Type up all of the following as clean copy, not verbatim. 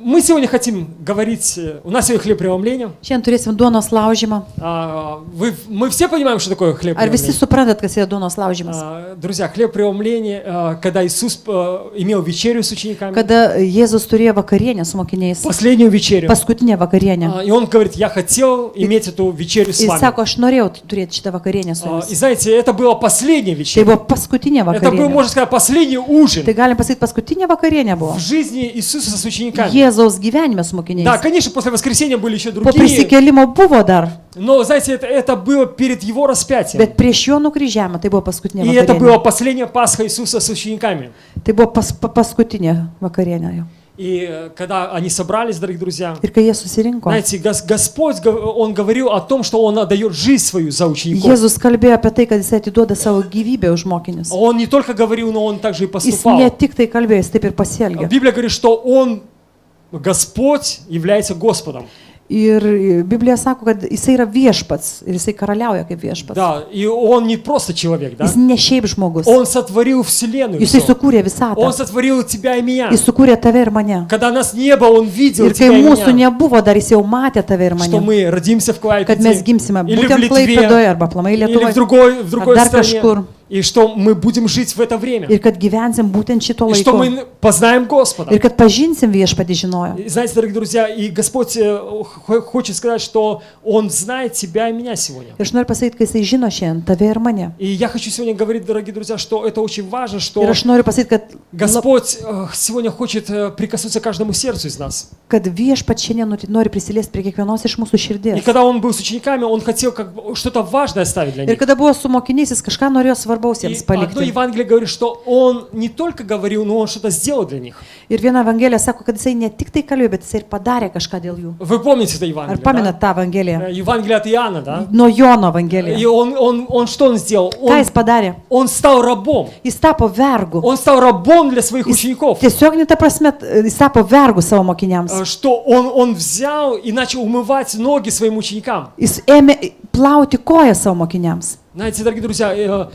Мы сегодня хотим говорить, у нас сегодня хлеб преломления. Šiandien turėsim duonos laužymą. Мы все понимаем, что такое хлеб Ar visi преломления? suprantat, kas yra duonos laužymas? Друзья, хлеб преломления, когда Иисус имел вечерю с учениками, Kada Jėzus turėjo vakarienę su mokiniais, последнюю вечерю, paskutinę vakarienę. и Он говорит, я хотел иметь эту вечерю с Jis вами. sako, aš norėjau turėti šitą vakarienę su И jumis. знаете, это была последняя Tai вечеря. buvo paskutinė Это был, vakarienė. можно сказать, последний ужин Tai galim pasakyti, paskutinė vakarienė buvo. в жизни Иисуса с учениками. Jėzaus gyvenime su Да, mokiniais. конечно, после воскресения были еще Po другие, prisikėlimo buvo dar, но, знаете, это было перед Его распятием. bet prieš jo nukryžiavimą tai buvo paskutinė И это была vakarienė. последняя Пасха Иисуса с учениками. Tai buvo paskutinė vakarienė jo. И когда они собрались, дорогие друзья, Ir kai jie susirinko, знаете, Господь, Он говорил о том, что Он отдает жизнь свою за учеников. Jėzus kalbėjo apie tai, kad jis atiduoda savo gyvybę už mokinius. Он не только говорил, но Он также и Jis поступал. ne tik tai kalbėjo, jis taip ir pasielgė. Библия говорит, что Он, Господь, является Господом. Ir Biblija sako, kad jisai yra viešpats ir jisai karaliauja kaip viešpats. Да, и Он не просто человек, да? Jis ne šiaip žmogus. Он сотворил Вселенную. Jisai всё. sukūrė visatą. Он сотворил тебя и меня. Jis sukūrė tave ir mane. Когда нас не было, Он видел Ir kai тебя и mūsų меня. nebuvo, dar jis jau matė tave ir Что mane. мы родимся в Kad mes Клайпеде, gimsime или в būtent Литве, Klaipėdoje arba aplamai или в Lietuvoje. другой Dar стране. kažkur. И что мы будем жить в это время. Ir kad gyvensim būtent šito И что laiko. мы познаем Господа. Ir kad pažinsim viešpatį žinojo. И знаете, дорогие друзья, и Господь хочет сказать, что Он знает тебя и меня сегодня. Ir aš noriu pasakyti, kad jisai žino šiandien tave ir mane. И я хочу сегодня говорить, дорогие друзья, что это очень важно, что Ir aš noriu pasakyti, kad Господь сегодня хочет прикоснуться к каждому сердцу из нас. kad viešpats šiandien nori prisiliesti prie kiekvienos iš mūsų И širdies. когда Он был с учениками, Он хотел как бы что-то важное оставить для Ir них. kada buvo su mokiniais, jis kažką norėjo svarbaus И jiems одно palikti. Евангелие говорит, что Он не только говорил, но Он что-то сделал для них. Ir viena evangelija sako, kad jisai ne tik tai kalbėjo, bet jisai ir padarė kažką dėl jų. Вы помните это Ar Евангелие, pamenat да? tą evangeliją? Евангелие от Иоанна, да? Nuo Jono И evangelija. он что Он сделал? Ką jis padarė? Он стал рабом. Jis tapo vergu. Он стал рабом для своих учеников. Tiesiog ne ta prasme, jis tapo vergu savo mokiniams. Что он взял и начал умывать ноги своим ученикам. Jis ėmė plauti koją savo mokiniams. Знаете, дорогие друзья,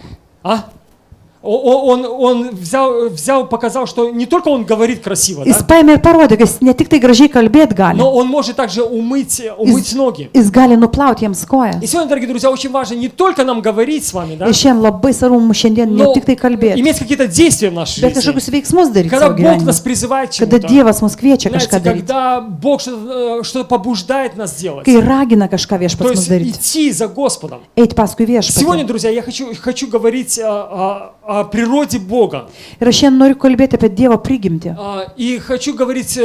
он взял, показал, что не только он говорит красиво, Jis да, paėmė ir parodė, kad jis ne tik tai gražiai kalbėti gali, но он может также умыть ноги. jis gali nuplauti jiems kojas. И сегодня, дорогие друзья, очень важно не только нам говорить с вами, да, Ir šiandien labai svarbu mums šiandien ne но tik tai kalbėti, иметь какие-то действия в нашей bet жизни. kažkokius veiksmus daryti Когда savo Бог нас gyvenime. призывает к Kada чему-то, Dievas mus kviečia kažką знаете, daryti, когда Бог что-то побуждает нас делать, kai ragina kažką то viešpats mus есть daryti, идти за Господом. eiti paskui Сегодня, viešpatį. друзья, я хочу говорить о природе Бога. Ir aš šiandien noriu kalbėti apie Dievo prigimtį. И хочу говорить,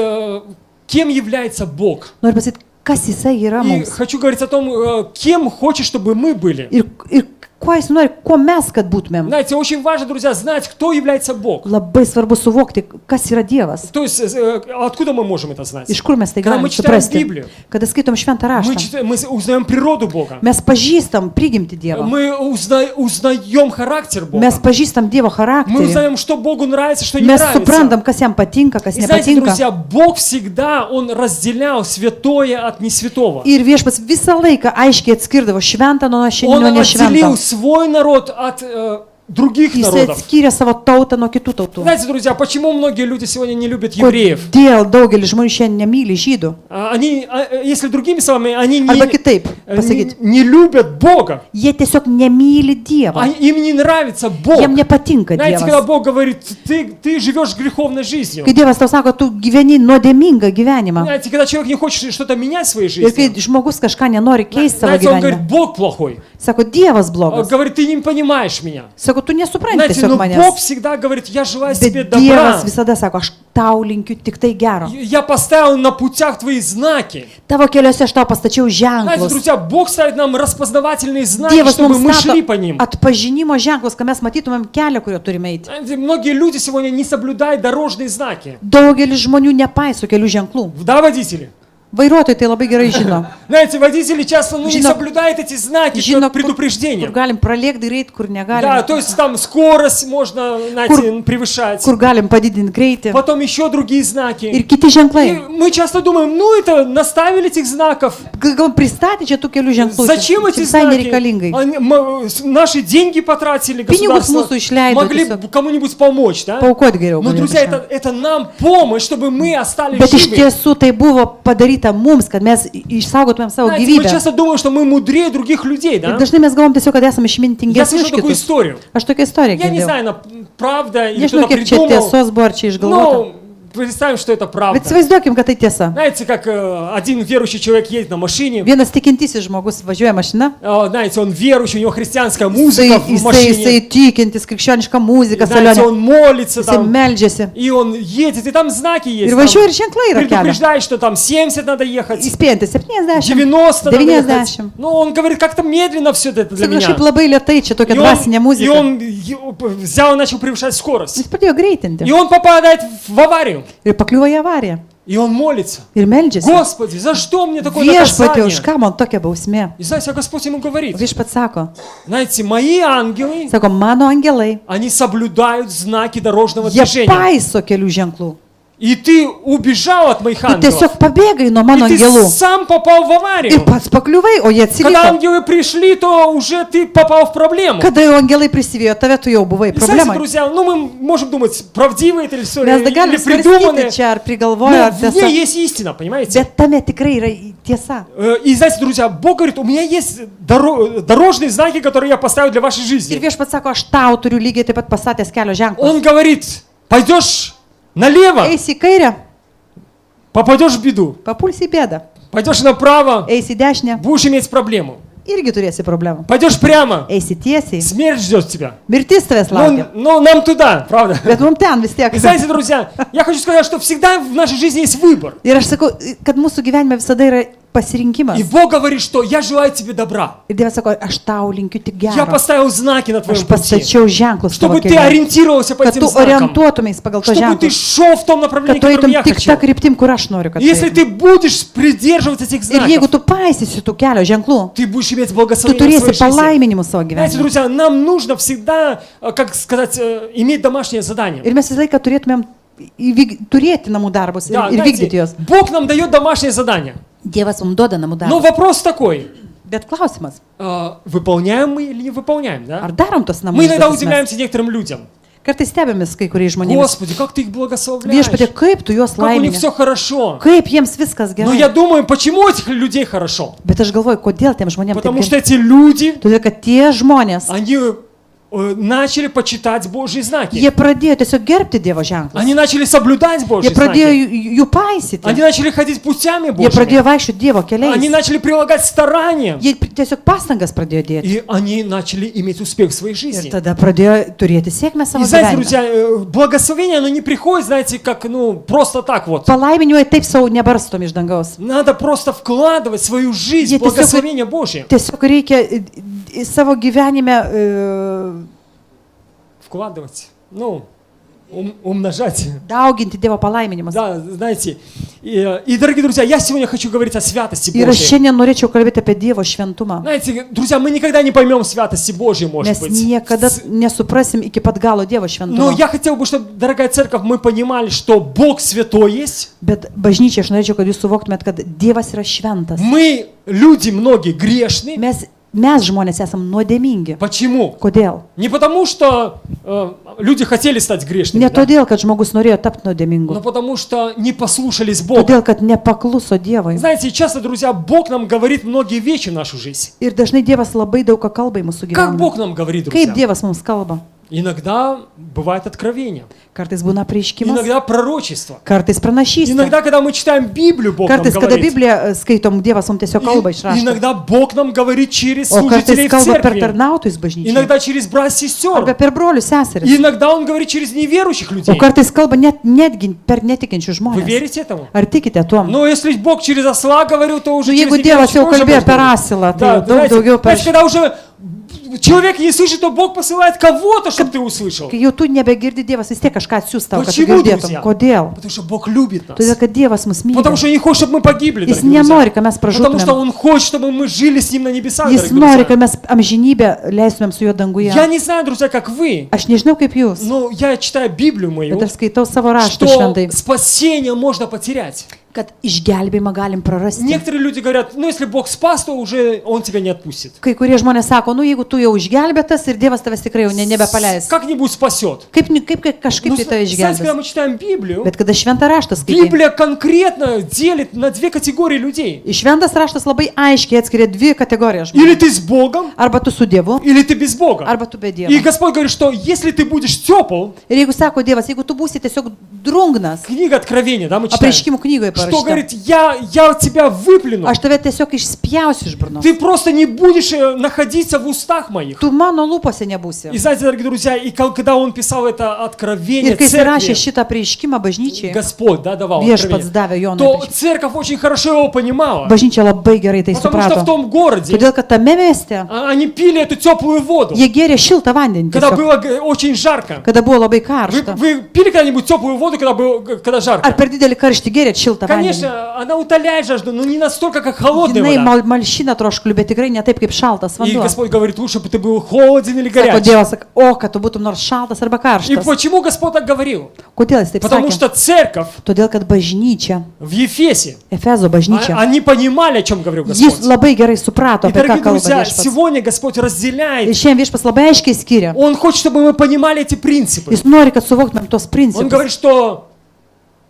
кем является Бог. Noriu pasakyti, kas jisai yra И mums. хочу говорить о том, кем хочет, чтобы мы были. Ir kuo jis nori, kuo mes, kad būtumėm. Знаете, очень важно, друзья, знать, кто является Бог. Labai svarbu suvokti, kas yra Dievas. То есть, откуда мы можем это знать? Iš kur mes tai Когда galime мы читаем suprasti. Библию, Kada skaitom šventą raštą, мы узнаем природу Бога. mes pažįstam prigimti Dievą. Мы узнаем характер Бога. Mes pažįstam Dievo Мы charakterį. узнаем, что Богу нравится, что не Mes нравится. suprantam, kas jam patinka, kas И знаете, nepatinka. друзья, Бог всегда, Он разделял святое от несвятого. Ir viešpats visą laiką aiškiai atskirdavo šventą nuo Он отделил nešventą. свой народ от других Jis народов. atskyrė savo tautą nuo kitų tautų. Знаете, друзья, почему многие люди сегодня не любят евреев? Kodėl daugelis žmonių šiandien nemyli žydų? Они, если другими словами, они Arba kitaip pasakyti, не любят Бога. jie tiesiog nemyli Dievą. Им не нравится Бог. Jiem nepatinka Знаете, когда Dievas. Бог говорит, ты живешь греховной жизнью. Kai Dievas tau sako, tu gyveni nuodėmingą gyvenimą. Знаете, когда человек не хочет что-то менять в своей Ir kai жизни, žmogus kažką nenori keisti savo знаете, он говорит, gyvenime, Бог плохой. sako, Dievas Он blogas. говорит, ты не понимаешь меня. Sako, tu nesupranti Знаете, tiesiog но Бог manęs. всегда говорит, я желаю тебе Bet добра. Dievas visada sako, aš tau linkiu tik tai gero. Я поставил на путях твои знаки. Tavo keliuose aš tau pastačiau Знаете, ženklus. друзья, Бог ставит нам распознавательные знаки, Dievas чтобы мы mums stato шли по ним. atpažinimo ženklus, kad mes matytumėm kelią, kuriuo turime eiti. Знаете, многие люди сегодня не соблюдают дорожные знаки. Daugelis žmonių nepaiso kelių ženklų. Да, водители? Vairuotojai tai labai gerai žino. Знаете, водители часто не Žino- соблюдают эти знаки Žino, предупреждения. kur galim pralėkti greit, kur Да, negalim. то есть там скорость можно, знаете, превышать. Kur galim padidinti greitį. Потом еще другие Ir знаки. kiti И ženklai. мы часто думаем, ну это наставили этих знаков. Gal pristatė čia tų kelių ženklų. Зачем эти Čia visai знаки? nereikalingai. Наши деньги потратили, Pinigus государство. mūsų išleido. Могли tiesiog. кому-нибудь помочь, да? Paaukoti geriau. Но, galėjo друзья, kažkam. это нам помощь, чтобы мы остались Bet iš живы. tiesų tai buvo padaryta mums, kad mes išsaugotumėm savo Знаете, мы gyvybę. часто думаем, что мы мудрее других людей, Ir да? dažnai mes galvom tiesiog, kad esame Я išmintingesni слышу už такую kitus. историю. Aš tokią istoriją Я не girdėjau. знаю, правда или Nežinau, кто-то kiek čia придумал. tiesos buvo, ar čia išgalvota. Но представим, что это Bet правда. įsivaizduokim, kad tai tiesa. Знаете, как один верующий человек едет на машине, Vienas tikintysis žmogus važiuoja mašina. знаете, он верующий, у него христианская Jisai, музыка в jisai, машине, jisai tikintis, krikščioniška muzika, знаете, salionė. он молится Jisai там, meldžiasi. и он едет, и там знаки есть, Ir там važiuoja ir ženklai yra kelio. предупреждает, что там 70 надо ехать, Įspėjantis 70, 90 надо ехать. 90. Ну, он говорит, как-то медленно все это для Sako, меня. kažkaip labai lietai, čia tokia dvasinė И muzika. он взял и начал превышать скорость. Jis pradėjo greitinti. И он попадает в аварию. Ir pakliuvo į avariją. И он молится. Ir meldžiasi. Господи, за что мне такое Viešpatie, наказание? už ką man tokia bausmė? И знаете, а Господь ему говорит, Viešpats sako, знаете, мои ангелы, sako, mano angelai, они соблюдают знаки дорожного jie движения. paiso kelių ženklų. И ты убежал от моих Tu ангелов. tiesiog pabėgai nuo mano И ты angelų. сам попал в аварию. Ir pats pakliuvai, o jie Когда atsiliko. ангелы пришли, то уже ты попал в проблему. Kada jau angelai prisivėjo tave, tu jau buvai И знаете, problemai. друзья, ну мы можем думать, правдивая это история Mes dar galim или придуманная. svarstyti čia, ar prigalvojo, Но ar в tiesa. ней есть истина, понимаете? Bet tame tikrai yra tiesa. И знаете, друзья, Бог говорит, у меня есть дорожные знаки, которые я поставил для вашей Ir жизни. viešpats sako, aš tau turiu lygiai taip pat pastatęs kelio ženklą. Он говорит, пойдешь налево, Eisi į kairę, попадешь в беду. papulsi į bėdą. Пойдешь направо, Eisi į dešinę, будешь иметь проблему. irgi turėsi problemų. Пойдешь прямо, Eisi tiesiai, смерть ждет тебя. mirtis tavęs laukia. Но нам туда, правда? Bet mums ten vis tiek. И знаете, друзья, я хочу сказать, что всегда в нашей жизни есть выбор. Ir aš sakau, kad mūsų gyvenime visada yra pasirinkimas. И Бог говорит, что я желаю тебе добра. Ir Dievas sako, aš tau linkiu tik Я gero. поставил знаки на Aš твоем пути. pastačiau ženklus tavo Чтобы ты keliu. ориентировался по Kad этим tu знакам. orientuotumės pagal to Чтобы ты ženklus. шел в том Kad направлении, tu которым eitum я tik хочу. tą kryptim, kur aš noriu, kad И если tu eitum. ты будешь придерживаться этих Ir jeigu знаков, tu paisysi tų kelio ženklų, ты будешь иметь tu благословение в turėsi своей жизни. palaiminimus savo Знаете, gyvenime. друзья, нам нужно всегда, как сказать, иметь домашнее задание. Ir mes visą laiką turėtumėm turėti namų darbus Да, ir знаете, vykdyti juos. Бог нам дает домашнее задание. Dievas mums duoda namų Но darbus. вопрос такой, Bet klausimas, выполняем мы или не выполняем, да? ar darom tos namų Мы иногда darbus? удивляемся некоторым людям. Kartais stebėmės kai kuriais žmonėmis. Господи, как ты их благословляешь, Viešpatie, kaip tu juos как у них laimini, все хорошо. kaip jiems viskas Но я gerai. думаю, почему у этих людей хорошо? Bet aš galvoju, kodėl tiem žmonėms taip Потому что gerai. эти люди, Todėl, kad tie žmonės, они начали почитать Божьи знаки. jie pradėjo tiesiog gerbti Dievo ženklus. Они начали соблюдать Божьи Jie pradėjo знаки. jų paisyti. Они начали ходить путями Jie Божьими. pradėjo vaikščioti Dievo Они keliais. начали прилагать старания. Jie tiesiog pastangas pradėjo dėti. И они начали иметь успех в своей Ir жизни. tada pradėjo turėti sėkmę И savo знаете, gyvenime. друзья, благословение, оно не приходит, знаете, как, просто так вот. Palaiminimai taip savo nebarstom iš dangaus. Надо просто вкладывать в свою жизнь Я в благословение Божье. Tiesiog reikia į savo gyvenime Вкладывать, умножать. dauginti Dievo palaiminimus. Да, знаете. И, дорогие друзья, я сегодня хочу говорить о святости Ir aš Божьей. šiandien norėčiau kalbėti apie Dievo šventumą. Знаете, друзья, мы никогда не поймем святости Божьей, может Mes быть. niekada nesuprasim iki pat galo Dievo Но šventumo. я хотел бы, чтобы, дорогая церковь, мы понимали, что Бог святой есть. Bet bažnyčia, aš norėčiau, kad jūs suvoktumėt, kad Dievas yra šventas. Мы, люди многие, грешны. Mes žmonės esam nuodėmingi. Почему? Kodėl? Не потому, что люди хотели стать грешными, Ne да? todėl, kad žmogus norėjo tapti но nuodėmingu. потому что не послушались Бога. Todėl, kad nepakluso Dievui. Знаете, часто, друзья, Бог нам говорит многие вещи в нашу жизнь. Ir dažnai Dievas labai daug ką kalba į mūsų Как Бог gyvenimą. нам говорит, Kaip друзья? Dievas mums kalba? Иногда бывает откровение, Kartais būna prieiškimas, иногда пророчество. kartais pranašystė. Иногда, когда мы читаем Библию, Бог нам Kartais, kada говорит. Bibliją skaitom, Dievas mums tiesiog kalba iš И rašto. иногда Бог нам говорит через O служителей kartais в kalba per церкви. tarnautojus bažnyčiai. Иногда через брат Arba сестер. per brolius seseris. И иногда Он говорит через неверующих O людей. kartais kalba netgi per netikinčius Вы žmonės. верите этому? Ar tikite tuom? Но если Бог через осла говорил, то уже Nu, через jeigu Dievas неверующих jau тоже kalbėjo может per говорить. asilą, tai Да, daug знаете, daugiau per... знаете, когда уже человек не слышит, то Бог посылает кого-то, чтобы ты услышал. Kai jau tu nebegirdi, Dievas vis tiek kažką atsiųs tau, kad tu Почему, girdėtum. друзья? Kodėl? Потому что Бог любит нас. Todėl, kad Dievas mus myli. Потому что не хочет, чтобы мы погибли, Jis дорогие друзья. nenori, kad mes Потому что pražūtumėm. Он хочет, чтобы мы жили с Ним на небесах, Jis дорогие nori, друзья. kad mes amžinybę leistumėm su juo danguje. Я не знаю, друзья, как вы, Aš nežinau kaip jūs, но я читаю Библию мою, bet aš skaitau savo raštą что šventai, спасение можно потерять. kad išgelbėjimą galim prarasti. Некоторые люди говорят, ну если Бог спас, то уже Он тебя не отпустит. Kai kurie žmonės sako, nu jeigu tu jau išgelbėtas ir Dievas tavęs tikrai jau nebepaleis. Как-нибудь спасет. Kaip kažkaip Ну, tai tave знаете, когда išgelbės. мы читаем Библию, Bet kada šventą raštą skaitai, Библия конкретно делит на две категории людей. šventas raštas labai aiškiai atskiria dvi kategorijas žmonių. Или ты с Богом, Arba tu su Dievu, или ты без Бога. arba tu be И Dievo. Господь говорит, что если ты будешь tepл, Ir jeigu sako Dievas, jeigu tu būsi tiesiog drungnas, книга Откровения, да, мы читаем, apreiškimų knygoje что parašyta, говорит, я тебя выплюну. aš tave tiesiog išspjausiu iš burnos. Ты просто не будешь находиться в устах моих. Tu mano lūpose nebūsi. И знаете, дорогие друзья, и когда он писал это Откровение Ir kai jis rašė церкви, šitą prieiškimą bažnyčiai, Господь, да, давал viešpats Откровение, davė Jonui. то церковь очень хорошо его понимала. Bažnyčia labai gerai tai Потому что в suprato. том городе Todėl, kad tame mieste они пили эту теплую воду, jie gėrė šiltą vandenį. когда Tiesiog, было очень жарко. kada buvo labai Вы, karšta. вы пили когда-нибудь теплую воду, когда Ar жарко? per didelį karštį gėrėt šiltą vandenį? Конечно, она утоляет жажду, но не настолько, как холодная Jinai вода. malšina troškulį, bet tikrai ne taip kaip šaltas И vanduo. Господь говорит, лучше бы ты был холоден или Sako горячий. Dievas, sako, o, kad tu būtum nors šaltas arba И karštas. почему Господь так говорил? Kodėl jis taip Потому sakė? что церковь Todėl, kad bažnyčia, в Ефесе, Efezo bažnyčia, они понимали, о чем говорил jis Господь. labai gerai suprato, И, apie ką дорогие kalba друзья, viešpats. сегодня Господь Ir разделяет. šiandien viešpats labai aiškiai skiria. Он хочет, чтобы мы понимали эти принципы. Jis nori, kad suvoktumėm tos Он principus. говорит, что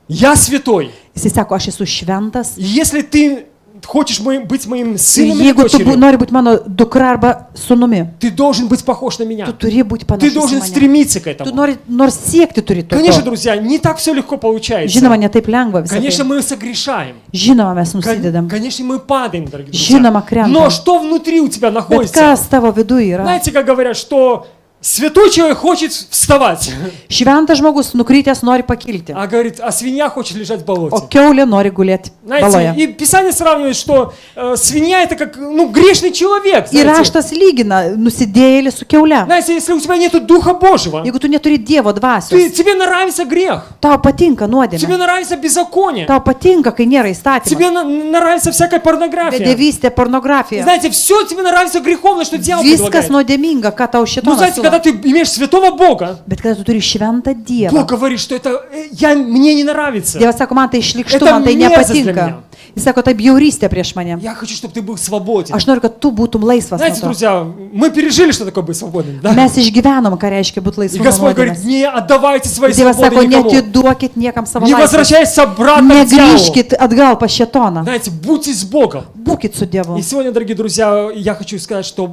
я святой. Jis sako, aš esu šventas. И если ты хочешь быть моим Ir сыном или jeigu tu дочерью, nori būti mano dukra arba sunumi, ты должен быть похож на tu меня. turi būti Ты panašus į должен mane. стремиться к Tu этому. nori nors siekti turi to. Конечно, друзья, не так все легко получается. Žinoma, ne taip lengva visą Конечно, tai. мы согрешаем. Žinoma, mes nusidedam. Конечно, мы падаем, дорогие Žinoma, друзья. krentam. Но что внутри у тебя Bet находится? kas tavo viduje yra? Знаете, как говорят, что святой человек хочет вставать, Šventas žmogus nukrytęs nori pakilti, а говорит, а свинья хочет лежать в o болоте. keulė nori gulėti Знаете, baloje. и Писание сравнивает, что свинья это как, грешный человек. Ir Знаете. raštas lygina nusidėjėlį su keule. Знаете, если у тебя нет Духа Божьего, Jeigu tu neturi Dievo dvasios, тебе нравится грех, tau patinka тебе nuodėmė, нравится беззаконие, tau patinka, kai nėra įstatymų, тебе нравится всякая порнография. bedevystė, pornografija, Знаете, все тебе нравится греховное, что дьявол viskas предлагает. nuodėminga, ką tau Ну, šitonas знаете, siūlo. когда ты имеешь святого Бога, Bet kada tu turi šventą Dievą, Бог говорит, что это мне не нравится. Dievas sako, man tai šlikštu, Это man tai мерзость для nepatinka. меня. Jis sako, tai bjaurystė prieš mane. Я хочу, чтобы ты был свободен. Aš noriu, kad tu būtum laisvas nuo Знаете, to. друзья, мы пережили, что такое быть свободным, да? Mes išgyvenom, ką reiškia būti И laisvu nuo Господь говорит, nuodėmės. не отдавайте свои Dievas свободы sako, никому. netiduokit niekam savo Не laisvės. возвращайтесь обратно к дьяволу. Negrįžkit atgal pas šetoną. Знаете, будьте с Богом. Būkit su Dievu. И сегодня, дорогие друзья, я хочу сказать, что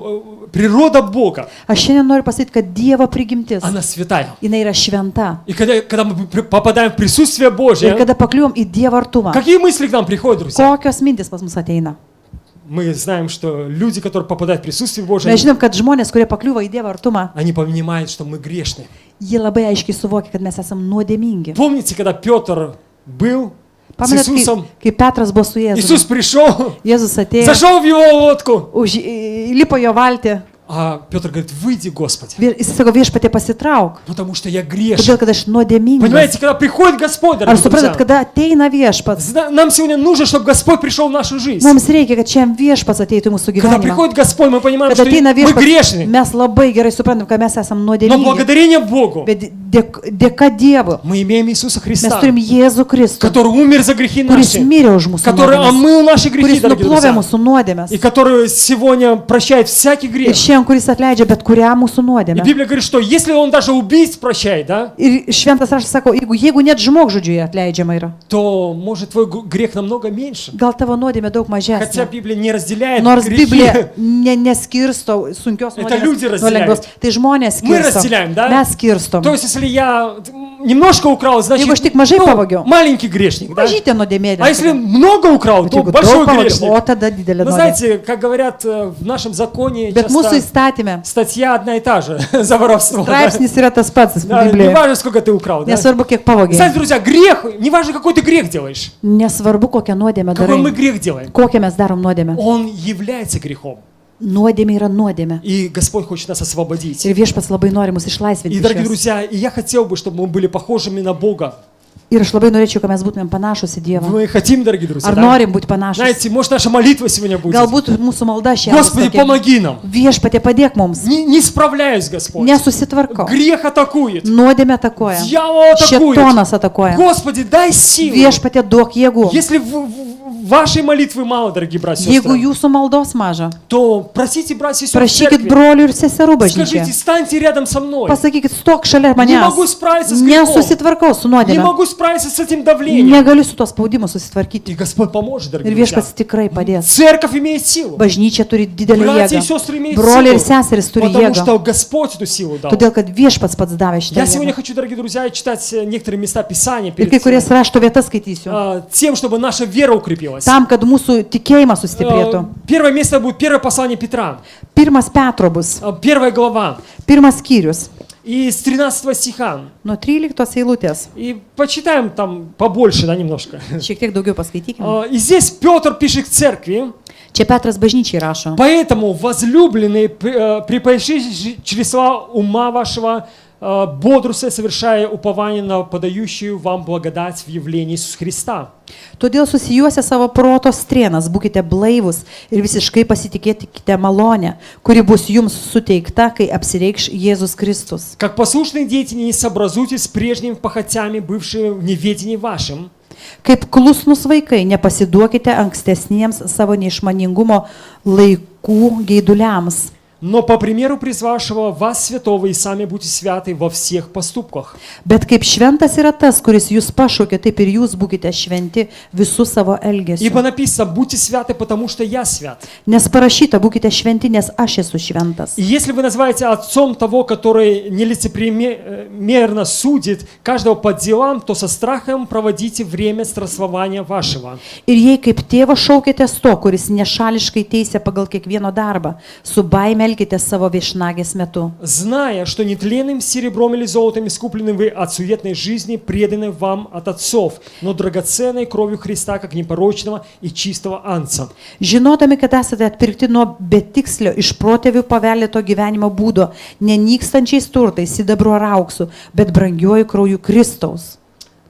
природа Бога, Aš šiandien noriu pasakyti, kad Dievo prigimtis, она святая. jinai yra šventa. И когда мы попадаем в присутствие Ir Божье, kada pakliuvom į Dievo artumą, какие мысли к нам приходят, друзья? kokios mintis pas mus ateina? Мы знаем, что люди, которые попадают в присутствие Божье, Mes žinom, kad žmonės, kurie pakliūva į Dievo artumą, они понимают, что мы грешны. jie labai aiškiai suvokia, kad mes esame nuodėmingi. Помните, когда Петр был с Pamenat, Иисусом, kai Petras buvo su Иисус Jėzumi. пришел, Jėzus atėjo, зашел в его лодку, lipo jo valtį. а Петр говорит, выйди, Господи, Jis sako, viešpatie pasitrauk, потому что я грешен. todėl kad aš nuodėmingas. Понимаете, когда приходит Господь, Ar дорогие suprantat, друзья, kada ateina viešpats, нам сегодня нужно, чтобы Господь пришел в нашу жизнь. mums reikia, kad šiandien viešpats ateitų į mūsų Когда gyvenimą. приходит Господь, мы понимаем, Kada что ateina мы viešpats, грешны. mes labai gerai suprantam, kad mes esame Но nuodėmingi. благодарение Богу Bet dėka Dievu мы имеем Иисуса mes Христа, turim Jėzų Kristų, который умер за грехи kuris наши, mirė už mūsų который nuodėmes, омыл наши грехи, kuris дорогие nuplovė друзья, mūsų nuodėmes и который сегодня прощает всякий ir грех. šiandien, kuris atleidžia bet kurią mūsų И nuodėmę. Библия говорит, что если Он даже убийц прощает, да, Ir šventas raštas sako, jeigu net žmogžudžiui atleidžiama yra, то может твой грех намного меньше. gal tavo nuodėmė daug Хотя mažesnė. Библия не разделяет Nors грехи. Biblija neskirsto sunkios Это люди nuodėmės nuo разделяют. lengvos. Tai žmonės Мы skirsto. разделяем, да? Mes skirstom. То есть, если я немножко украл, значит, Jeigu aš tik mažai pavogiau, маленький грешник, да? mažytė nuodėmėlė. А если много украл, Bet то jeigu большой daug pavogiau, грешник. o tada didelė Вы nuodėmė. знаете, как говорят в нашем законе, Bet mūsų часто įstatymė статья одна и та же за воровство. Да? straipsnis yra tas pats Да, не Biblijoje. важно, сколько ты украл. Да? Nesvarbu, kiek pavogė. Знаете, друзья, грех, не важно, какой ты грех делаешь, Nesvarbu, kokią nuodėmę какой мы darai. грех делаем, Kokią mes darom nuodėmę. он является грехом. Nuodėmė yra nuodėmė. И Господь хочет нас освободить. Ir viešpats labai nori mus išlaisvinti. И, дорогие iš jos. друзья, и я хотел бы, чтобы мы были похожими на Бога. Ir aš labai norėčiau, kad mes būtumėm panašus į Dievą. Мы хотим, дорогие друзья, Ar да? norim būti panašus? Знаете, может, наша молитва сегодня будет. Galbūt mūsų malda šiandien. Господи, помоги нам. Viešpatie, padėk mums. Не справляюсь, Господь. Nesusitvarkau. Грех атакует. Nuodėmė atakuoja. Дьявол атакует. Šėtonas atakuoja. Господи, дай силу. Viešpatie, duok jėgų. Если вашей молитвы мало, дорогие братья и Jeigu сестры, jūsų maldos maža, то просите братья и сестры в prašykit церкви. brolių ir seserų Скажите, bažnyčioje. станьте рядом со мной. Pasakykit, stok šalia Не manęs. могу справиться с грехом. Nesusitvarkau su Не nuodėme. могу справиться с этим давлением. Negaliu su tuo spaudimu susitvarkyti. И Господь поможет, Ir дорогие друзья. viešpats tikrai padės. Церковь имеет силу. Bažnyčia turi didelę Братья и jėgą. сестры имеют Broliai ir силу. seserys turi Потому jėgą. что Господь эту силу дал. Todėl, kad viešpats pats davė šitą Я сегодня jėgą. хочу, дорогие друзья, читать некоторые места Писания Ir перед kai kurias rašto vietas skaitysiu. тем, чтобы наша вера укрепилась. Tam, kad mūsų tikėjimas sustiprėtų. Первое место будет первое послание Петра, Pirmas Petro bus. 1 глава, Pirmas skyrius. и с 13 стиха. Nuo 13 eilutės. И почитаем там побольше, да, немножко. Šiek tiek daugiau paskaitykime. И здесь Петр пишет к церкви: Čia Petras bažnyčiai rašo. «Поэтому, возлюбленные, припояшитесь через слова ума вашего, бодрствуя, совершая упование на подающую вам благодать в явлении Иисуса Христа». Todėl susijuose savo proto strėnas, būkite blaivus ir visiškai pasitikėkite malonę, kuri bus jums suteikta, kai apsireikš Jėzus Kristus. Как послушные дети, не сообразуйтесь с прежними похотями, бывшими в неведении вашим, Kaip klusnus vaikai, nepasiduokite ankstesniems savo neišmaningumo laikų geiduliams. но по примеру призвавшего вас святого и сами будьте святы во всех поступках. Bet kaip šventas yra tas, kuris jūs pašaukė, taip ir jūs būkite šventi visų savo elgesiu. Ибо написано: будьте святы, потому что я свят. Nes parašyta, būkite šventi, nes aš esu šventas. И если вы называете отцом того, который нелицепримерно судит каждого по делам, то со страхом проводите время странствования вашего. Ir jei kaip tėvo šaukėtės to, kuris nešališkai teisia pagal kiekvieno darbą, su baime elkite savo viešnagės metu. Зная, что нетленным серебром или золотом искуплены вы от суетной жизни, преданы вам от отцов, но драгоценной кровью Христа, как непорочного и чистого анца. Žinodami, kad esate atpirkti nuo betikslio iš protėvių paveldėto gyvenimo būdo, nenykstančiais turtais, sidabru ar auksu, bet brangiuoju krauju Kristaus.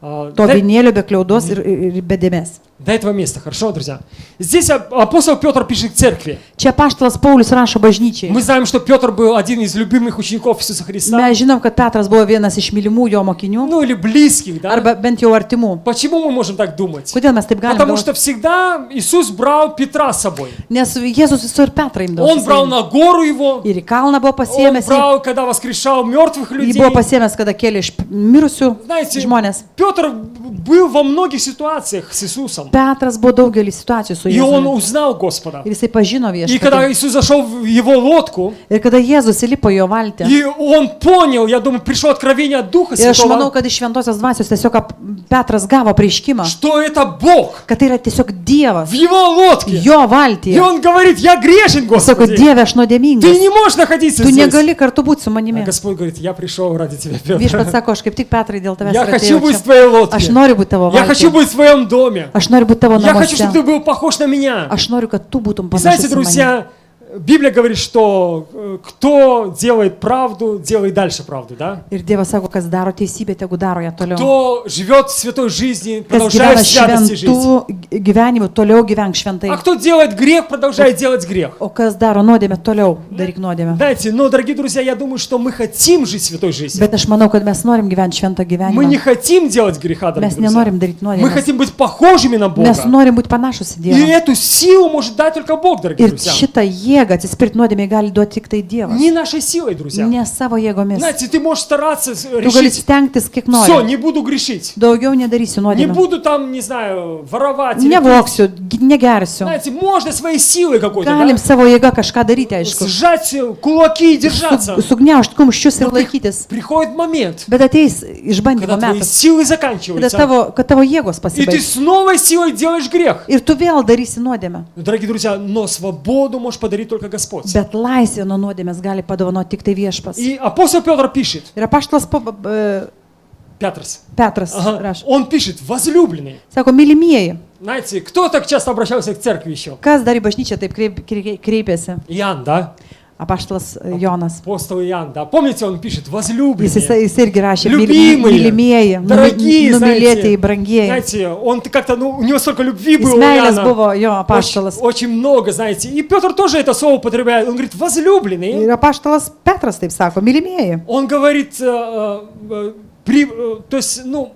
To vinėlio be kliaudos ir be dėmes. До этого места, хорошо, друзья? Здесь апостол Петр пишет к церкви. Čia apaštalas Paulius rašo bažnyčiai. Мы знаем, что Петр был один из любимых учеников Иисуса Христа. Mes žinom, kad Petras buvo vienas iš mylimų jo mokinių, Ну или близких, да? arba bent jau artimų. Почему мы можем так думать? Kodėl mes taip galime Потому galvoti? что всегда Иисус брал Петра с собой. Nes Jėzus visur Petrą imdavo. Он брал на гору его, Ir į kalną buvo он pasiėmęs, брал, когда воскрешал мертвых jį людей. buvo pasiėmęs, kada kėlė iš mirusių Знаете, žmonės. Петр был во многих ситуациях с Иисусом. Petras buvo daugelį situacijų su И он Jėzumi. узнал Господа. Ir jisai pažino И когда viešpatį. Иисус зашел в его лодку, Ir kada Jėzus įlipo į jo valtį. и он понял, я думаю, пришло откровение от Духа Ir aš manau, Святого, kad iš šventosios dvasios tiesiog Petras gavo prieškimą, что это Бог kad tai yra tiesiog Dievas. в его лодке. Jo И valtyje. он говорит: я грешен, Jis sako, Господи. Dieve, aš Ты nuodėmingas. не можешь находиться Tu здесь. negali kartu būti su А manimi. Господь говорит: я пришел ради тебя, Петр. Viešpats sako, aš kaip tik Petrai dėl tavęs Я ir хочу atėjau быть в čia. твоей Aš лодке. noriu būti tavo Я хочу valtyje. быть в твоем доме. Aš noriu būti tavo Я хочу, чтобы namuose. ты был похож на меня. Aš noriu, kad tu būtum И знаете, panašus į mane. друзья, Библия говорит, что кто делает правду, делает дальше правду, да? Ir Dievas sako, kas daro teisybę, tegu daro ją toliau. Кто живет в святой жизни, Kas продолжает gyvena в святости жить. šventų gyvenimų, toliau gyvenk šventai. А кто делает грех, продолжает делать грех. O kas daro nuodėmę, toliau daryk nuodėmę. Знаете, но, дорогие друзья, я думаю, что мы хотим жить святой жизнью. Bet aš manau, kad mes norim gyventi šventą Мы не gyvenimą. хотим делать греха, дорогие Mes друзья. nenorim daryti Мы nuodėmės. хотим быть похожими на Бога. Mes norim būti panašus į И Dievą. эту силу может дать только Бог, дорогие Ir друзья. šitą jėgą atsispirti nuodėmė gali duoti tik tai Dievas. Не нашей силой, друзья. Ne savo jėgomis. Знаете, ты можешь стараться Tu gali решить: stengtis, kiek все, nori. не буду грешить. Daugiau nedarysiu Не nuodėmę. буду там, не знаю, воровать. или пить. Nevoksiu, negersiu. Знаете, можно своей силой какой-то, Galim да, savo jėgą kažką daryti, aišku. сжать кулаки и держаться. Sugniaužti kumščius ir laikytis. Приходит момент, Bet ateis išbandymo когда твои metas, силы kada заканчиваются, kad tavo jėgos и ты pasibaigs. с новой силой делаешь грех. Ir tu vėl darysi nuodėmę. Дорогие друзья, но свободу может подарить только Господь. Bet laisvę nuo nuodėmės gali padovanoti tik tai viešpats. И апостол Петр пишет, Ir apaštalas Петрос, Petras ага, rašo. он пишет: возлюбленный. Sako, mylimieji, Знаете, кто так часто обращался к церкви еще? Kas dar į bažnyčią taip kreipėsi? Иоанн, да? Apaštalas Jonas. Апостол Иоанн, да. Помните, он пишет, Jis возлюбленные, irgi rašė, Любимые, mylimieji, дорогие, numylėtieji, brangieji. знаете, он как-то, у него столько любви Jis было у meilės Иоанна. buvo jo Очень, apaštalas. очень много, знаете. И Петр тоже это слово употребляет. Он говорит, возлюбленные. Ir apaštalas Petras taip sako, mylimieji. Он говорит, то есть, ну,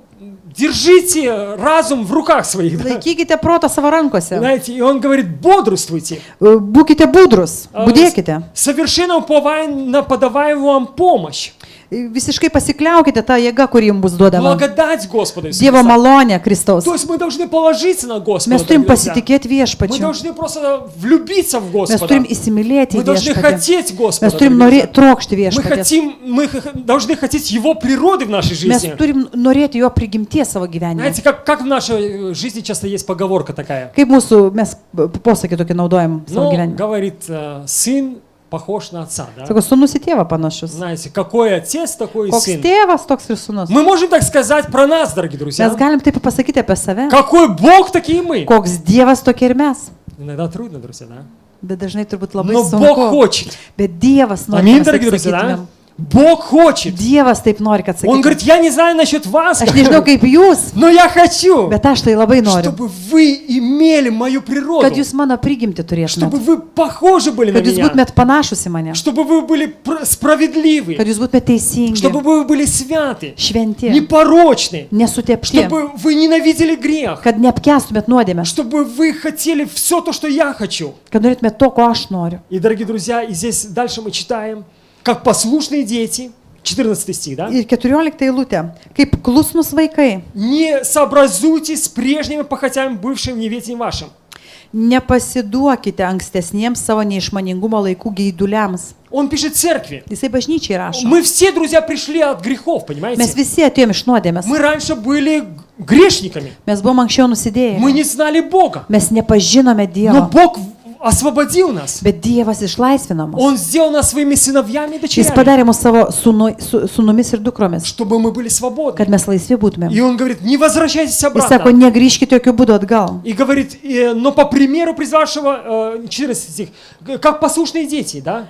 держите разум в руках своих. Да? Laikykite protą savo rankose. Знаете, и он говорит, бодрствуйте. Būkite budrus, budėkite. Совершенно уповая на подаваемую вам помощь. Visiškai pasikliaukite tą jėgą, kuri jums bus duodama. Благодать Господа Иисуса Dievo Христа. malonė Kristaus. То есть мы должны положиться на Господа. Mes turim дорогие друзья. pasitikėti Мы viešpačiu. должны просто влюбиться в Mes Господа. turim įsimylėti Мы должны viešpatį. хотеть Господа. Mes turim дорогие друзья. trokšti Мы viešpatį. должны хотеть Его природы в нашей Mes жизни. turim norėti jo prigimties savo gyvenime. Знаете, как в нашей жизни часто есть поговорка такая. Kaip mūsų, mes posakį tokį naudojam savo Ну, gyvenime. говорит, сын похож на отца, да? Sako, sunus į tėvą panašus. Знаете, какой отец, такой и Koks сын. tėvas, toks ir sunus. Мы можем так сказать про нас, дорогие друзья. Mes galim taip pasakyti apie save. Какой Бог, такие мы. Koks Dievas, tokie ir mes. Иногда трудно, друзья, да? Bet dažnai turbūt labai Но Бог sunku. хочет. Bet Dievas nori, Аминь, kad дорогие taip друзья, да? sakytumėm. Бог хочет. Dievas taip nori, kad Он говорит, sakytumėm. я не знаю насчет вас, Aš nežinau kaip jūs, но я хочу, bet aš tai labai noriu. чтобы вы имели мою природу, Kad jūs mano prigimti чтобы turėtumėt. вы похожи были на Kad jūs меня, būtumėt panašus į mane. чтобы вы были справедливы, Kad jūs būtumėt teisingi, чтобы вы были святы, šventi, непорочны, nesutepti. чтобы вы ненавидели грех, Kad neapkestumėt nuodėmę. чтобы вы хотели все то, что я хочу. Kad norėtumėt to, ko aš noriu. И, дорогие друзья, и здесь дальше мы читаем, как послушные дети, 14 стих, да? Ir 14 eilutė. Kaip klusnus vaikai. Не сообразуйтесь с прежними похотями, бывшим в неведении вашим. Nepasiduokite ankstesniems savo neišmaningumo laikų geiduliams. Он пишет церкви. Jisai bažnyčiai rašo. Мы все, друзья, пришли от грехов, Mes понимаете? visi atėjome iš nuodėmės. Мы раньше были грешниками. Mes buvom anksčiau nusidėję. Мы не знали Бога. Mes nepažinome Но Dievo. Бог освободил нас. Bet Dievas išlaisvino mus. Он сделал нас своими сыновьями и Jis дочерями, padarė mus savo sūnumis ir dukromis. чтобы мы были свободны. Kad mes laisvi būtumėm. И он говорит, не возвращайтесь Jis sako, обратно. negrįžkite jokių būdų atgal. И говорит, но по примеру призвавшего, 14 стих, как послушные дети, да?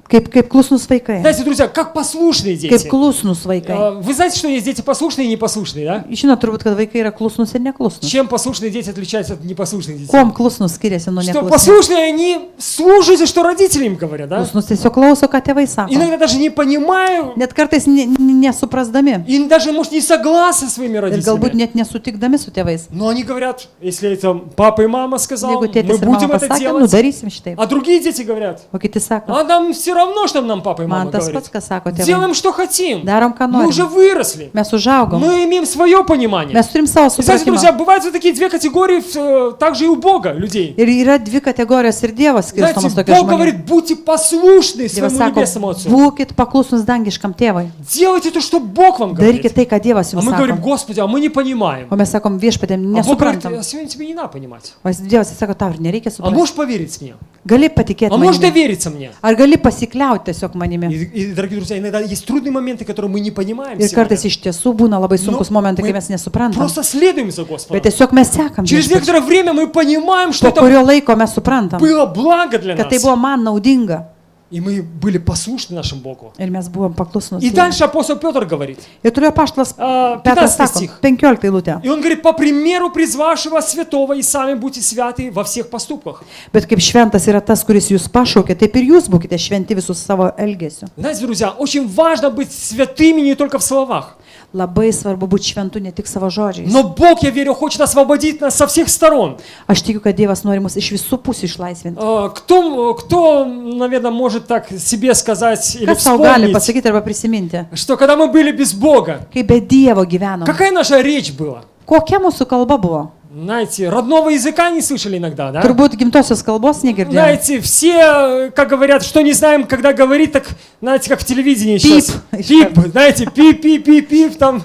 Kaip klusnus vaikai. Знаете, друзья, как послушные Kaip дети. klusnus vaikai. Вы знаете, что есть дети послушные и непослушные, да? Žinot turbūt, kad vaikai yra klusnus ir neklusnus. Чем послушные дети отличаются от непослушных детей? Kuom klusnus skiriasi nuo Что neklusnus? послушные, они слушают, что родители им говорят, да? Klusnus tiesiog klauso, ką tėvai sako. Иногда даже не понимаю, Net kartais nesuprasdami. и даже, может, не согласны со своими Ir galbūt родителями. net nesutikdami su tėvais. Но они говорят, если это папа и мама сказал, Jeigu мы tėtis ir будем mama это pasakė, nu делать. darysim šitaip. А другие дети говорят, O kiti sako, а нам все равно, что нам папа и мама man tas говорят. pats, ką sako tėvai. Делаем, что хотим. Darom, ką Мы уже norim. выросли. Mes užaugom. Мы имеем свое понимание. Mes turim savo И, знаете, друзья, supratimą. бывают вот такие две категории также и у Бога, людей. Ir yra dvi kategorijos ir Dievas skirstomas Знаете, tokia Бог žmonė. говорит, будьте послушны Dievas своему sako, небесному Отцу. būkit paklusnus dangiškam tėvai. Делайте то, что Бог вам Darykit говорит. tai, ką Dievas А jums мы говорим, sako. Господи, а мы не понимаем. O mes sakom viešpatėm, А Бог говорит, nesuprantam. а сегодня тебе не надо понимать. O Dievas sako, tau ir nereikia А suprasti. можешь поверить мне? Gali patikėti А можешь manimi. довериться мне? Ar gali pasikliauti tiesiog manimi. И, дорогие друзья, иногда есть трудные моменты, которые мы не понимаем Ir сегодня. kartais iš tiesų būna labai sunkus Nu, momentai, kai мы mes nesuprantam. Просто следуем за Bet Господом. tiesiog mes sekam Через viešpačiu. некоторое время мы понимаем, что Po это kurio laiko mes suprantam, было благо для kad tai нас. buvo man naudinga. И мы были послушны нашему Богу. Ir mes buvom paklusnus. И дальше апостол Петр говорит. Ir turiu paštas 15 Petras sako, stich. 15 eilutė. И он говорит, по примеру призвавшего святого, и сами будьте святы во всех поступках. Bet kaip šventas yra tas, kuris jūs pašaukė, taip ir jūs būkite šventi visus savo elgesiu. Знаете, друзья, очень важно быть святыми не только в словах. Labai svarbu būti šventu ne tik savo žodžiais. Но Бог, я верю, хочет освободить нас со всех сторон. Aš tikiu, kad Dievas nori mus iš visų pusių išlaisvinti. Кто, наверное, может так себе сказать или Kas tau gali вспомнить, pasakyti arba prisiminti, что когда мы были без Бога, kai be Dievo gyvenom, какая наша речь была? kokia mūsų kalba buvo? Знаете, родного языка не слышали иногда, да? Turbūt gimtosios kalbos negirdėjome. Знаете, все, как говорят, что не знаем, когда говорить, так, знаете, как в телевидении Пип. сейчас. Пип, знаете, пип, там.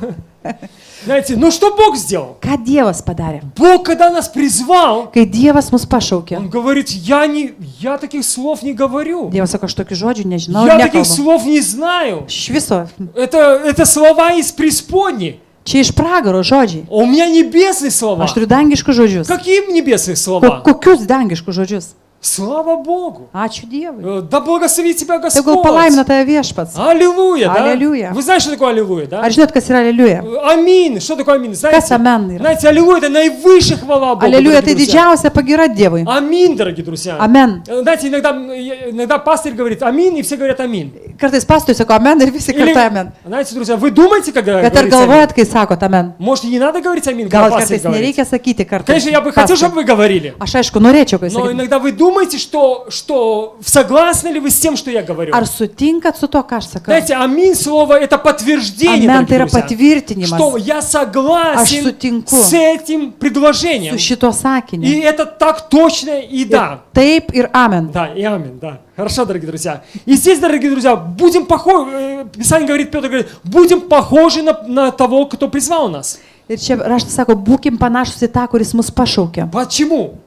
Знаете, ну что Бог сделал? Ką Dievas padarė? Бог, когда нас призвал, Kai Dievas mus pašaukė, Он говорит, я таких слов не говорю. Dievas sako, aš tokių žodžių nežinau, Я таких nekalbu. слов не знаю. Iš viso, Это слова из преисподней. Čia iš pragaro žodžiai. А у меня небесные слова. Aš turiu dangiškus žodžius. Какие небесные слова? Kokius dangiškus žodžius? Слава Богу. Ačiū Dievui. Да благословит тебя Tegul Господь. palaimina tave viešpats. Аллилуйя, да? Аллилуйя. Вы знаете, что такое аллилуйя, да? Ar žinot, kas yra aleliuja? Аминь. Что такое аминь? Kas amen yra? Знаете, аллилуйя это наивысшая хвала Богу. Aleliuja дорогие tai друзья. didžiausia pagyra Dievui. Аминь, дорогие друзья. Amen. Знаете, иногда пастырь говорит аминь, и все говорят аминь. Kartais pastorius sako amen ir visi Или, kartu amen. знаете, друзья, вы думаете, когда Bet ar говорите аминь? galvojat, kai sakot amen? Может, и не надо говорить аминь, когда Gal пастырь kartais говорит? nereikia sakyti kartu. Конечно, я бы хотел, чтобы вы говорили. Aš aišku, norėčiau, kai Но sakytum. иногда вы думаете, что согласны ли вы с тем, что я говорю? Ar sutinkat su to, ką aš sakau? Знаете, аминь слово это подтверждение, Amen tai дорогие yra друзья, patvirtinimas что я Aš согласен sutinku с этим предложением. su šito И sakiniu. это так точно и да. Taip ir amen. Да, и аминь, да. Хорошо, дорогие друзья. И здесь, дорогие друзья, будем похожи, Писание говорит, Петр говорит, будем похожи на того, кто призвал нас. Ir čia raštas sako, būkim panašus į tą, kuris mus pašaukė. Почему?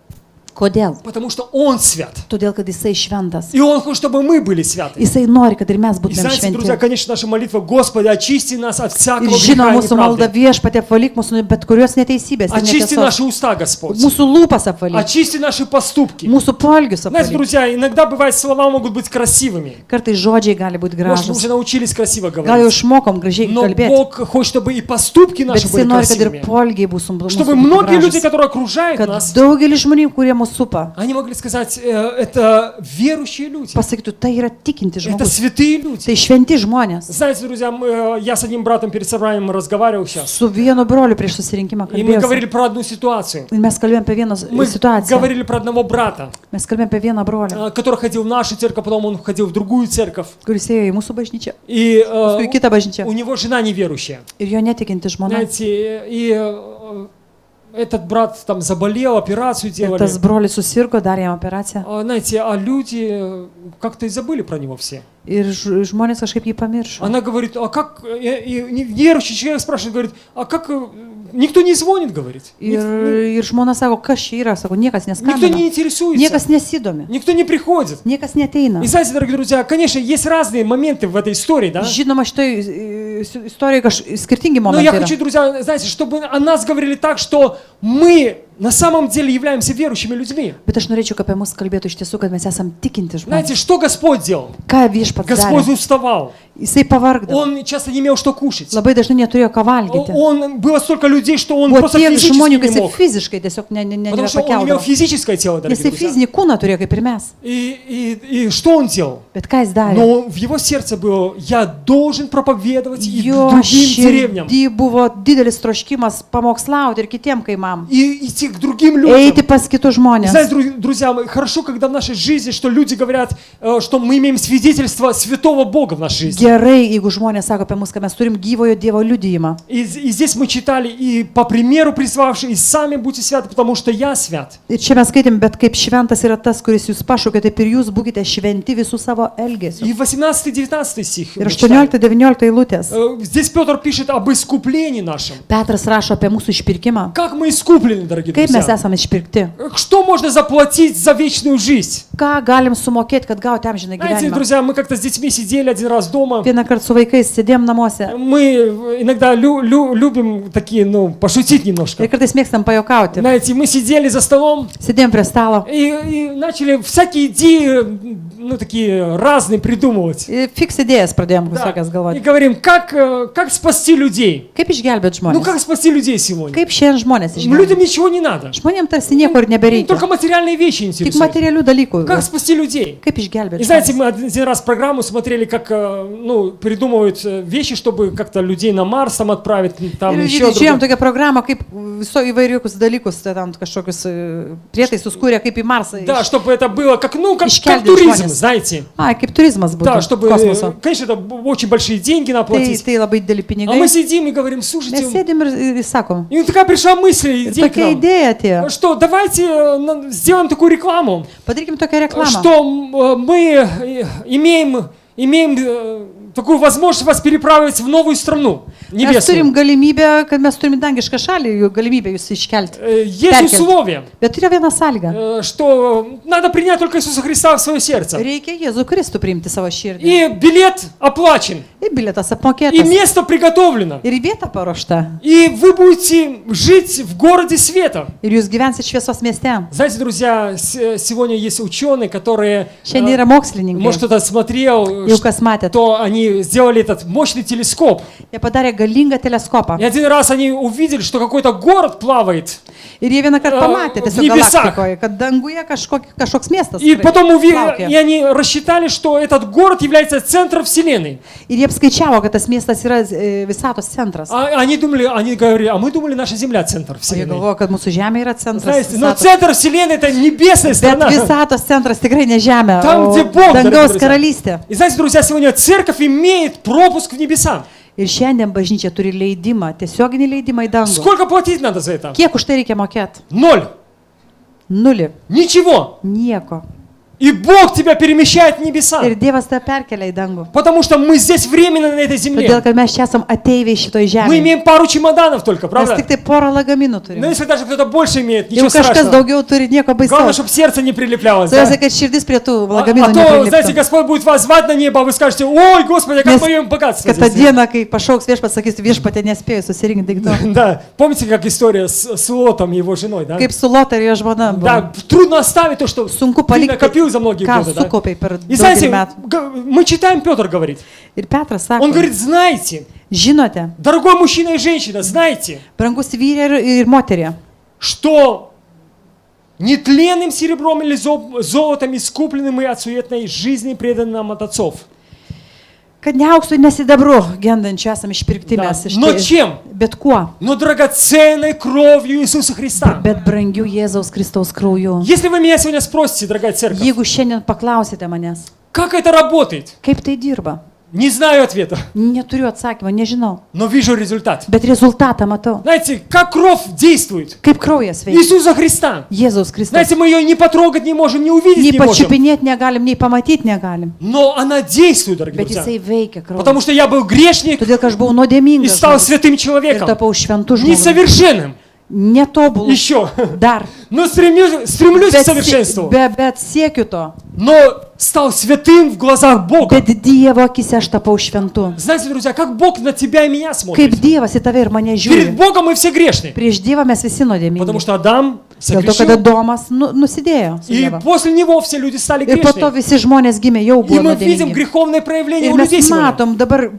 Kodėl? Потому что Он свят. Todėl, kad jisai šventas. И Он хочет, чтобы мы были святы. Jisai nori, kad ir mes И būtumėm знаете, друзья, šventi. конечно, наша молитва, Господи, очисти нас от всякого Ir žino, греха и mūsų malda неправды. viešpatie apvalyk mūsų nuo bet kurios neteisybės. ir Очисти netiesos. наши уста, Господь. Mūsų lūpas apvalyk. Очисти наши поступки. Mūsų polgius Знаете, apvalyk. друзья, иногда бывает, слова могут быть красивыми. Kartais žodžiai gali būti Может, мы gražus. уже научились красиво Gal jau говорить. išmokom gražiai Но kalbėti. Бог хочет, чтобы и поступки Bet наши jisai были nori, kad ir красивыми. polgiai būsų Чтобы многие люди, gražus. которые окружают Kad нас, daugelis žmonių, kurie mūsų supa, они могли сказать, это верующие люди. pasakytų, tai yra tikinti Это žmogus. святые люди. Tai šventi žmonės. Знаете, друзья, я с одним братом перед собранием разговаривал сейчас. Su vienu broliu prieš susirinkimą И мы говорили kalbėjome. про одну ситуацию. Ir mes kalbėjome apie vieną Мы situaciją. говорили про одного брата, Mes kalbėjome apie vieną brolį, который ходил в нашу церковь, потом он ходил в другую церковь. kuris ėjo į mūsų bažnyčią, И paskui į kitą bažnyčią. у него жена неверующая. Ir jo netikinti žmona. Знаете, и этот брат там заболел, операцию Ir делали. tas brolis susirgo, darė jam operaciją. Знаете, а люди как-то и забыли про него все. Ir žmonės kažkaip jį pamiršo. Она говорит, а как, и неверующий человек спрашивает, говорит, а как, никто не звонит, говорит. Ir žmona sako, kas čia yra, sako, niekas Никто не neskambina, интересуется, niekas nesidomi, никто не приходит. niekas neteina. И знаете, дорогие друзья, конечно, есть разные моменты в этой истории, да? Žinoma, šitoj istorijoje skirtingi Но я momentai хочу, yra. друзья, знаете, чтобы о нас говорили так, что мы на самом деле являемся верующими людьми. Bet aš norėčiau, kad apie mus kalbėtų iš tiesų, kad mes esam tikinti Знаете, žmonės. что Господь делал? Ką viešpats Господь darė? уставал. Jisai pavargdavo. Он часто не имел что кушать. Labai dažnai neturėjo ką valgyti. Было столько людей, что он Buvo просто tiek физически žmonių, не kad jisai мог. fiziškai tiesiog Потому что он имел nebepakeldavo. физическое тело, дорогие Jisai друзья. fizinį kūną turėjo kaip ir mes. И что он делал? Bet ką jis darė? Но в его сердце было, я должен проповедовать и Jo другим деревням, širdį buvo didelis troškimas pamokslauti ir kitiem kaimam. и идти к другим людям. Eiti pas kitus И žmonės. знаете, друзья, хорошо, когда в нашей жизни, что люди говорят, что мы имеем свидетельство святого Бога в нашей жизни. Gerai, jeigu žmonės sako apie mus, kad mes turim gyvojo Dievo liudijimą. И здесь мы читали, и по примеру призвавшие, и сами будьте святы, потому что я свят. Ir čia mes skaitėm, bet kaip šventas yra tas, kuris jūs pašaukė, taip ir jūs būkite šventi visų savo elgesiu. И 18-19 стих. Ir мы читаем. 18-19 eilutės. Здесь Петр пишет об искуплении нашем. Petras rašo apie mūsų išpirkimą. Как мы искуплены, дорогие Kaip mes друзья? esame išpirkti. Что можно заплатить за вечную жизнь? Ką galim sumokėti, kad gauti amžiną Знаете, gyvenimą. друзья, мы как-то с детьми сидели один раз дома. Vieną kartą su vaikais sėdėm namuose Мы иногда любим такие, пошутить немножко. ir kartais mėgstam pajokauti. Знаете, мы сидели за столом Sėdėm prie stalo. и начали всякие идеи, такие разные придумывать. Ir fiks idėjas pradėjom Да. visokias И galvoti. говорим, как спасти людей? Kaip išgelbėti žmonės? Как спасти людей сегодня? Kaip šiandien žmonės Людям išgelbėti? ничего не надо. Žmonėms tarsi nieko ir nebereikia. Только материальные вещи Tik интересуют. materialių dalykų. Как спасти людей? Kaip išgelbėti И знаете, žmonės? мы один раз программу смотрели, как придумывают вещи, чтобы как-то людей на Марс там отправить, там Ir еще žiūrėjom другое. tokią programą, kaip viso įvairiukus dalykus, tai tam kažkokius prietaisus kūrė, kaip į Marsą. Да, чтобы это было как Iškelti туризм, žmones. знаете. Kaip turizmas Да, būtų чтобы, kosmoso. конечно, это очень большие деньги надо Tai, платить. tai labai dideli А pinigai. мы сидим и говорим, Mes слушайте, sėdim ir sakom. и такая пришла мысль, Ir идея к tokia нам. idėja atėjo. Что давайте сделаем такую рекламу, Padarykim tokią reklamą. что мы имеем такую возможность вас переправить в новую страну Mes turim небесную. galimybę, kad mes turim dangišką šalį, jų galimybę jūs iškelti. Есть условия, Bet yra viena sąlyga. что надо принять только Иисуса Христа в свое сердце. Reikia Jėzų Kristų priimti savo širdį. И билет оплачен, Ir bilietas и apmokėtas. место приготовлено. Ir vieta paruošta. И вы будете жить в городе света. Ir jūs gyvensit šviesos mieste. Знаете, друзья, сегодня есть ученые, которые, Šiandien yra mokslininkai. может, кто-то смотрел, Jau kas matėt. что они сделали этот мощный телескоп. Jie padarė galingą teleskopą. И один раз они увидели, что какой-то город плавает. Ir jie vieną kartą pamatė в tiesiog небесах. galaktikoje, kad danguje kažkoks miestas. И потом plaukė. и они рассчитали, что этот город является центром Вселенной. Ir jie apskaičiavo, kad tas miestas yra visatos centras. Они говорили, а мы думали, наша Земля центр O jie Вселенной. galvoja, kad mūsų žemė yra centras. Знаете, но Visatos. центр Вселенной это небесная Bet страна. visatos centras tikrai ne žemė, Tam, o где Бог, dangaus дорогие друзья. karalystė. И знаете, друзья, сегодня церковь имеет пропуск в небеса. Ir šiandien bažnyčia turi leidimą, tiesioginį leidimą į dangų. Сколько платить надо за это? Kiek už tai reikia mokėti? 0. Nulį. Ничего. Nieko. И Бог тебя перемещает в небеса. Ir Dievas tave perkelia į dangų. Потому что мы здесь временно на этой Todėl, земле. kad mes čia esam ateiviai šitoj Мы žemėje. имеем пару чемоданов только, Mes правда? tik tai porą lagaminų Но turime. если даже кто-то больше имеет, Jeigu ничего kažkas страшного. daugiau turi, nieko Главное, baisaus. чтобы сердце не прилеплялось. Да? Svarbiausia, kad širdis prie tų А lagaminų то, знаете, nepriliptų. Господь будет вас звать на небо, а вы скажете, ой, Господи, как Nes- мое богатство Kad tą здесь. dieną, kai pašauks viešpats, sakys, viešpatė nespėjo susirinkti daiktų. Да, помните, как история с Лотом и его женой, да? Kaip su Lota ir jo žmona buvo. Да, трудно оставить то, что Sunku ты palikti, накопил за многие ką годы, да? sukaupiai per И daugelį знаете, metų. мы читаем, Петр говорит, Ir Petras он sako, говорит, знаете, žinote, дорогой мужчина и женщина, знаете, brangus vyrė ir moterė, что нетленным серебром или золотом искуплены мы от суетной жизни, преданной нам от отцов. kad ne auksų nesidabru gendančių esame išpirkti Да. mes iš Но чем? bet kuo, Но драгоценной кровью Иисуса Христа. bet brangių Jėzaus Kristaus krauju. Если вы меня сегодня спросите, дорогая церковь, Jeigu šiandien paklausite manęs, как это работает, kaip tai dirba, не знаю ответа, neturiu atsakymą, nežinau, но вижу результат. bet rezultatą matau. Знаете, как кровь действует? Kaip kraujas veikia. Иисуса Христа. Jėzaus Kristaus. Знаете, мы ее не потрогать не можем, не увидеть Nei не можем. pačiupinėti negalim, nei pamatyti negalim, Но она действует, дорогие bet друзья. jisai veikia kraujas. Потому что я был грешник Todėl, kad aš buvau и nuodėmingas стал žmogus святым ir человеком. tapau šventų žmonių. Несовершенным. Netobulų. Еще. Dar. Но стремлюсь к Bet, совершенству. bet siekiu to. Но стал святым в глазах Бога. Bet Dievo akise aš tapau šventu. Знаете, друзья, как Бог на тебя и меня Kaip смотрит. Dievas į tave ir mane Перед žiūri. Богом мы все грешны. Prieš Dievą mes visi Потому nuodėmingi. что Адам Dėl to, kad согрешил. Adomas nusidėjo. su И Dieva. после него все люди стали Ir po to грешными. visi žmonės gimė jau И buvo мы видим nuodėmingi. греховное проявление Ir у mes людей сегодня. matom dabar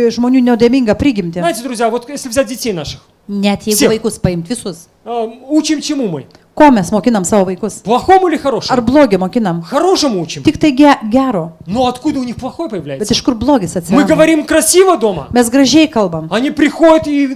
žmonių nuodėmingą prigimtį. Знаете, друзья, вот если взять детей наших, Net jeigu Всех. vaikus paimt visus. учим чему мы? Ko mes mokinam savo vaikus? Плохому или Ar хорошему? blogio mokinam? Хорошему учим. Tik tai gero. Но откуда у них плохой Bet появляется? iš kur blogis Мы atsiranda? говорим красиво дома. Mes gražiai kalbam, Они приходят и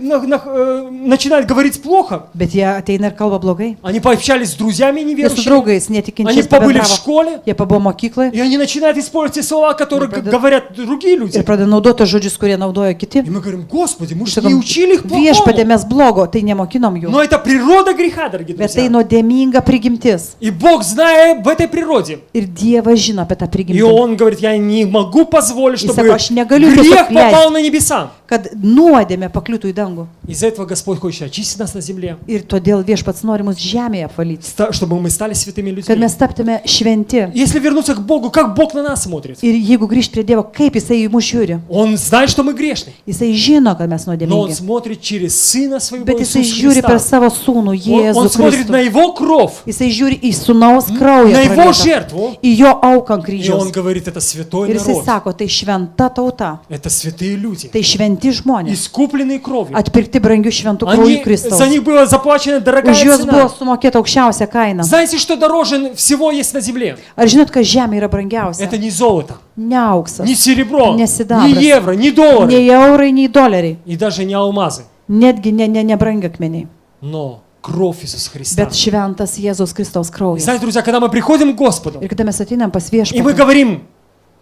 начинают говорить плохо. bet jie ateina ir kalba blogai. Они пообщались с друзьями Jie su неверующими. draugais Они netikinčiais побыли в pabendravo. школе. Jie pabuvo mokykloje И они начинают использовать те слова, которые Правда. говорят другие люди. ir pradeda naudoti tos žodžius, kurie naudoja kiti. И мы говорим, Господи, мы Ir же не sakom, учили их viešpatė, плохому. mes blogo, tai nemokinom jų. Но это природа греха, дорогие Bet tai друзья. nuodėminga prigimtis. И Бог, зная об этой природе, Ir Dievas žino apie tą и prigimtį. Он говорит, я не могу позволить, И чтобы sako, «Aš negaliu грех tiesiog leisti». попал на небеса. Kad nuodėmė pakliūtų į dangų. Из-за этого Господь хочет очистить нас на земле, Ir todėl viešpats nori mus žemėje apvalyti. чтобы мы стали святыми Kad людьми. mes taptume šventi. Если вернуться к Богу, как Бог на нас смотрит? Ir jeigu grįžt prie Dievo, kaip Jisai į mus žiūri. Он знает, что мы грешны, Jisai žino, kad mes но Он nuodėmingi. смотрит через Сына Своего Bet Jisai Иисуса žiūri per Христа. savo sūnų Он Jėzų смотрит на Kristų. Его кровь, Jisai žiūri į sūnaus kraują, на Его pralietą, жертву, į jo auką ant и Он kryžiaus. говорит, это святой Ir Jisai народ, sako, tai šventa tauta, это святые люди, tai šventi žmonės, искупленные кровью. atpirkti brangių šventų Они, kraujų Kristaus. за них была заплачена дорогая Už juos buvo цена. sumokėta aukščiausia kaina. Знаете, что дороже всего есть на земле? Ar žinot, kas žemė yra brangiausia? Это не золото, Ne auksas, не серебро, Не не sidabras. евро, не доллары nei eurai, nei doleriai, и даже не алмазы, netgi ne brangakmeniai, но кровь Иисуса Христа. bet šventas Jėzaus Kristaus И kraujas. знаете, друзья, когда мы приходим к Господу, Ir kada mes ateinam pas и мы viešpatį говорим,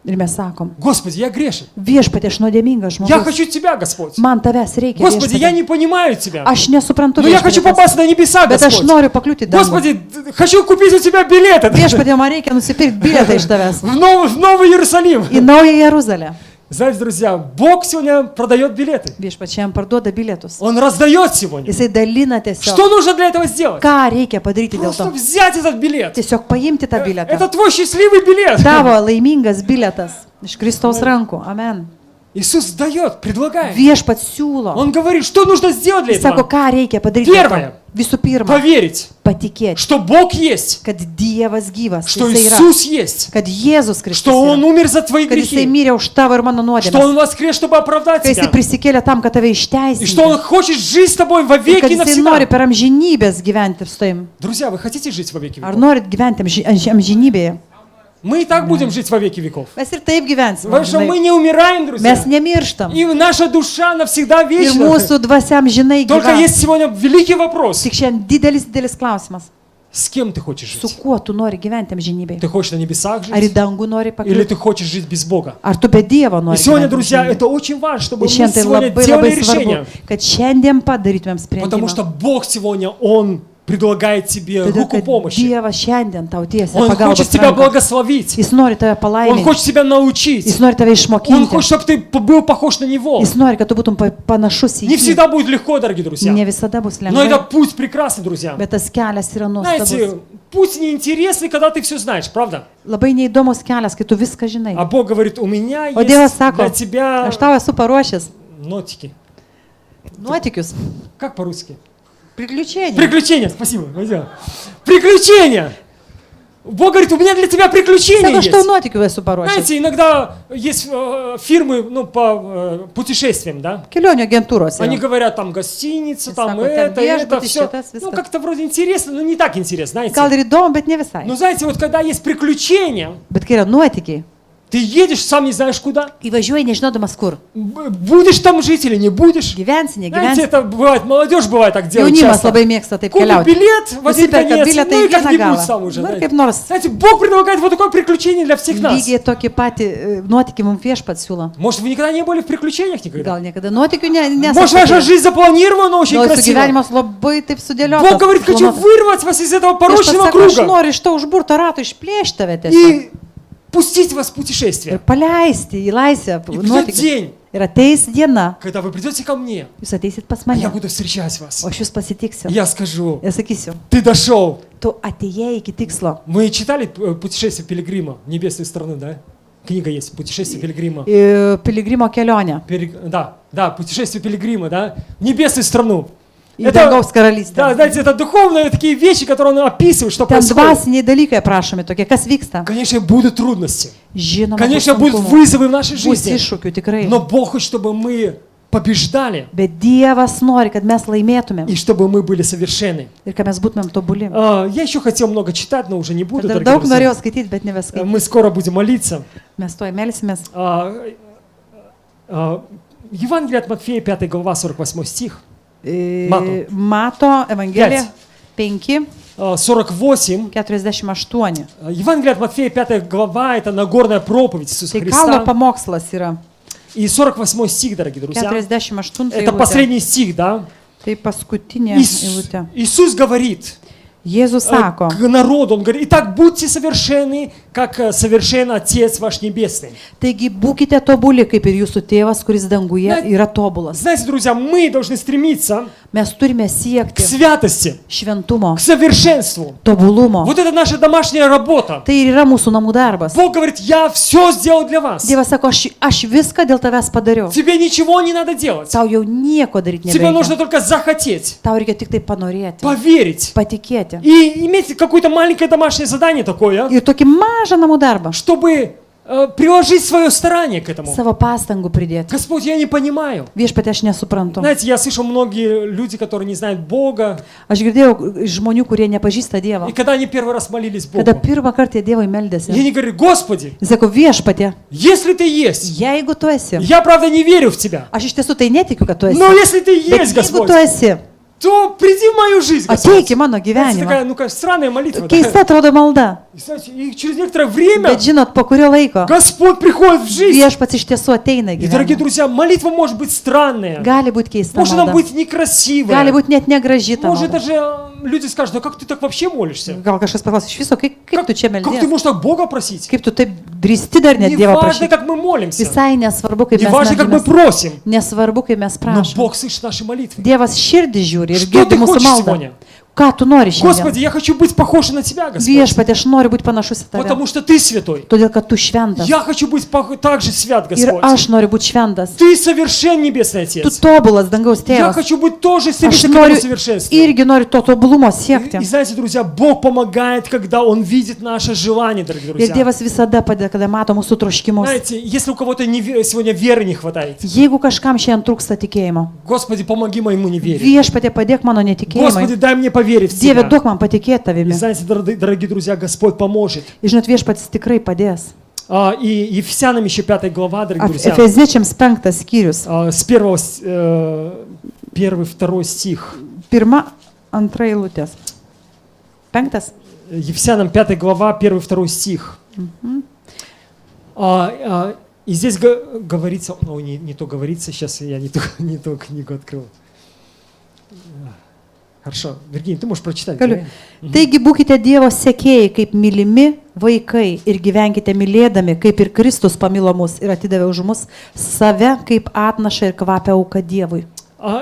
ir mes sakom, Господи, я грешен, viešpatė, aš nuodėmingas я žmogus, хочу Тебя, Господь. man tavęs reikia. Господи, я viešpatie. не понимаю Тебя, Aš nesuprantu, но я хочу viešpatie, попасть на небеса, bet aš Господь. noriu pakliūti į dangų. Господи, хочу купить у Тебя билеты Viešpatie, man reikia nusipirkti bilietą iš tavęs в Новый Иерусалим. į Naują Jeruzalę. Знаете, друзья, Бог сегодня продает билеты. Viešpats šiandien parduoda bilietus. Он раздает сегодня. Jisai dalina tiesiog. Что нужно для этого сделать? Ką reikia padaryti dėl Просто to? взять этот билет. Tiesiog paimti tą Это bilietą. твой счастливый билет. Tavo laimingas bilietas iš Kristaus rankų. Amen. Иисус дает, предлагает. Viešpats siūlo. Он говорит, что нужно сделать для Jis sako, этого. ką reikia padaryti. dėl to. Первое. Visų pirma, Поверить, patikėti, что Бог есть, kad Dievas gyvas, что jisai yra, Иисус есть, kad Jėzus Kristus что Он yra, умер за твои kad jisai грехи, mirė už tavo ir mano что nuodėmes, Он воскрес, чтобы оправдать kad jisai тебя, prisikėlė tam, kad tave и что išteisintų, Он хочет жить с тобой во ir веки kad и jisai nori навсегда. per amžinybės gyventi su tavim. Друзья, вы хотите жить во веки Ar веков? norit gyventi amžinybėje? Мы и так будем жить во веки веков. Mes ir taip gyvensime. Потому что мы žinai. не умираем, друзья. Mes nemirštam. И наша душа навсегда Ir вечна. mūsų dvasia amžinai Только gyvens. есть сегодня великий вопрос. Tik šiandien didelis klausimas. С кем ты хочешь Su жить? kuo tu nori gyventi amžinybėje? Ты хочешь на небесах Ar į жить? dangų nori Или pakliūti? ты хочешь жить без Бога? Ar tu be Dievo И nori сегодня, gyventi друзья, amžinybėje? это очень важно, чтобы Ir мы šiandien tai сегодня labai делали labai svarbu, решение. kad šiandien padarytumėm Потому sprendimą. что Бог сегодня, Он предлагает тебе Todėl, руку kad помощи. Dievas šiandien tau tiesia Он pagalbos хочет тебя ranką. благословить. Jis nori tave Он palaiminti. хочет тебя Jis научить. nori tave Он išmokinti. хочет, чтобы ты был похож на Него. Jis nori, kad tu būtum panašus į Не jį. всегда будет легко, дорогие друзья. Ne visada bus Но это lengva, путь прекрасный, друзья. bet tas kelias yra nuostabus. Знаете, путь неинтересный, когда ты все знаешь, правда? Labai neįdomus kelias, kai tu viską žinai. А Бог говорит, у меня O Dievas есть sako, для тебя aš tau esu paruošęs нотики. nuotykius, Как по-русски? priключения. Приключения, спасибо. Вадим. Приключения. Бог говорит, у меня для тебя приключения Sako, aš tau есть. nuotykių esu paruošęs. Знаете, иногда есть фирмы, ну, по путешествиям, да? Kelionių agentūros. Они говорят, там, гостиница, там, Sako, ten это viešbutis, все. šitas, Ну, viskas. как-то вроде интересно, но не так интересно, Gal знаете. ir įdomu, bet ne visai. Но знаете, вот когда есть приключения, Bet kai yra nuotykiai, ты едешь, сам не знаешь куда. įvažiuoji nežinodamas kur. Будешь там жить или не будешь. Gyvensi, Знаете, negyvensi. это бывает, молодежь бывает так делает Jaunimas часто. labai mėgsta taip Купит keliauti. билет в один Nusiperka конец, bilietą ну į и vieną как-нибудь сам galą. уже. Nu ir знаете. kaip nors. Знаете, Бог предлагает вот такое приключение для всех нас. Lygiai tokį patį nuotykį mums viešpats siūlo. Может, вы никогда не были в приключениях никогда? Gal niekada nuotykių Может, ваша nesate. жизнь запланирована очень Gal jūsų красиво. gyvenimas labai taip sudėliotas. Бог говорит, хочу suplanuotas. вырвать вас из этого Viešpats порочного sako, aš круга noriu iš to užburto rato išplėšti tave tiesiog. и пустить вас в Ir путешествие. paleisti į laisvę. И придет nuotykius. день, Ir ateis diena, когда вы придете ко мне, jūs ateisit pas а я mane, буду встречать вас. o aš jūs pasitiksiu. Я скажу, Ir sakysiu, ты дошел. tu atėjai iki tikslo. Мы читали «Путешествие пилигрима» в небесную страну, да? Книга есть «Путешествие пилигрима». Piligrimo kelionė Да, «Путешествие пилигрима», да? В небесную страну. į dangaus karalystę. Да, знаете, это духовные такие вещи, которые он описывает, что Ten происходит. dvasiniai dalykai aprašomi tokie, kas vyksta. Конечно, будут трудности. Žinoma, Конечно, bus будут sunkumų, вызовы в нашей bus жизни. iššūkių tikrai. Но Бог хочет, чтобы мы побеждали Bet Dievas nori, kad mes laimėtumėm и чтобы мы были совершенны. ir kad mes būtumėm tobuli. Я еще хотел много читать, но уже не буду. Dar дорогие daug друзья. norėjau skaityti, bet ne viską. Мы скоро будем молиться. Mes to melsimės. Евангелие от Матфея, 5 глава, 48 стих. Mato Evangelija 5, 48. 48. Евангелие от Матфея, 5 глава, это Нагорная проповедь Иисуса Tai kalno Христа. pamokslas yra. И 48 стих, дорогие друзья. 48 Это eilutė. последний стих, да? Tai paskutinė eilutė. Иисус говорит Jėzus sako, к народу, Он говорит, итак, будьте совершенны, как совершен Отец ваш Небесный. taigi būkite tobuli, kaip ir jūsų tėvas, kuris danguje yra tobulas. Знаете, друзья, мы должны стремиться Mes turime к siekti святости, šventumo, к совершенству. tobulumo. Вот это наша домашняя работа. Tai ir yra mūsų namų darbas. Бог говорит, я все сделал для вас. Dievas sako, aš viską dėl tavęs padariau. Тебе ничего не надо делать. Tau jau nieko daryti Тебе нужно nereikia. только захотеть, Tau reikia tik tai panorėti, поверить patikėti. и иметь какое-то маленькое домашнее задание такое, Ir tokį mažą namų darbą, чтобы приложить свое старание к этому. savo pastangų pridėti. Господь, я не понимаю. Viešpatie, aš nesuprantu. Знаете, я слышал многие люди, которые не знают Бога, Aš girdėjau iš žmonių, kurie nepažįsta Dievą. и когда они первый раз молились Kada Богу, pirmą kartą jie Dievui и meldėsi. они говорят, Господи, Jis sako, viešpatie, если Ты есть, jeigu tu esi, я правда не верю в Тебя, aš iš tiesų tai netikiu, kad tu esi. но если Ты Bet есть, jeigu Господь, tu esi, то приди в мою жизнь, ateik į Господь. mano Знаете, gyvenimą. такая, ну, конечно, странная молитва. да? Keista atrodo malda. И, знаете, и через некоторое время Bet žinot, po kurio laiko Господь приходит в жизнь. viešpats iš tiesų ateina į И, дорогие gyvenimą. друзья, молитва может быть странная, Gali būti keista может она malda. быть некрасивая, Gali būti net negraži ta может malda. даже люди скажут, ну как ты так вообще молишься? Gal kažkas paklausys, iš viso, kaip tu čia Как ты meldies? можешь так Бога просить? Kaip tu taip drįsti dar net Не Dievo важно, prašyti? как мы молимся, Visai nesvarbu, kaip не mes важно, как мы meldžiamės. просим, Nesvarbu, kaip mes но prašom. Бог слышит наши молитвы. Dievas širdį žiūri ir Что ты girdi mūsų хочешь maldą. сегодня? Ką tu nori šiandien? Господи, я хочу быть похож на Тебя, Господь, Viešpatie, aš noriu būti panašus į tave. потому что Ты святой. Todėl, kad tu šventas. Я хочу быть так же свят, Ir Господь. aš noriu būti šventas. Ты совершен, Небесный Tu Отец. tobulas, dangaus Я tėvas. хочу быть тоже Aš стремиться к noriu этому совершенству. irgi noriu to tobulumo siekti. И знаете, друзья, Бог помогает, когда Он видит наше желание, дорогие Ir друзья. Dievas visada padeda, kada mato mūsų troškimus. Знаете, если у кого-то сегодня веры не хватает, Jeigu kažkam šiandien trūksta tikėjimo, Господи, помоги моему неверию. viešpatie padėk mano netikėjimui. Господи, дай мне поверить в Dieve, Тебя. duok man patikėti И tavimi. знаете, дорогие друзья, Господь поможет. Ir žinot, viešpats tikrai padės. И Ефесянам еще 5 глава, дорогие друзья, Efeziečiams 5 skyrius. с 1-2 стих. 1-2 eilutės. 5. Ефесянам 5 глава, 1-2 стих. И здесь говорится, не то говорится, сейчас я не ту книгу открыл. Хорошо, Виргиния, ты можешь прочитать. Galiu. Taigi būkite Dievo sekėjai kaip mylimi vaikai ir gyvenkite mylėdami, kaip ir Kristus pamilo mus ir atidavė už mus save kaip atnašą ir kvapę auką Dievui.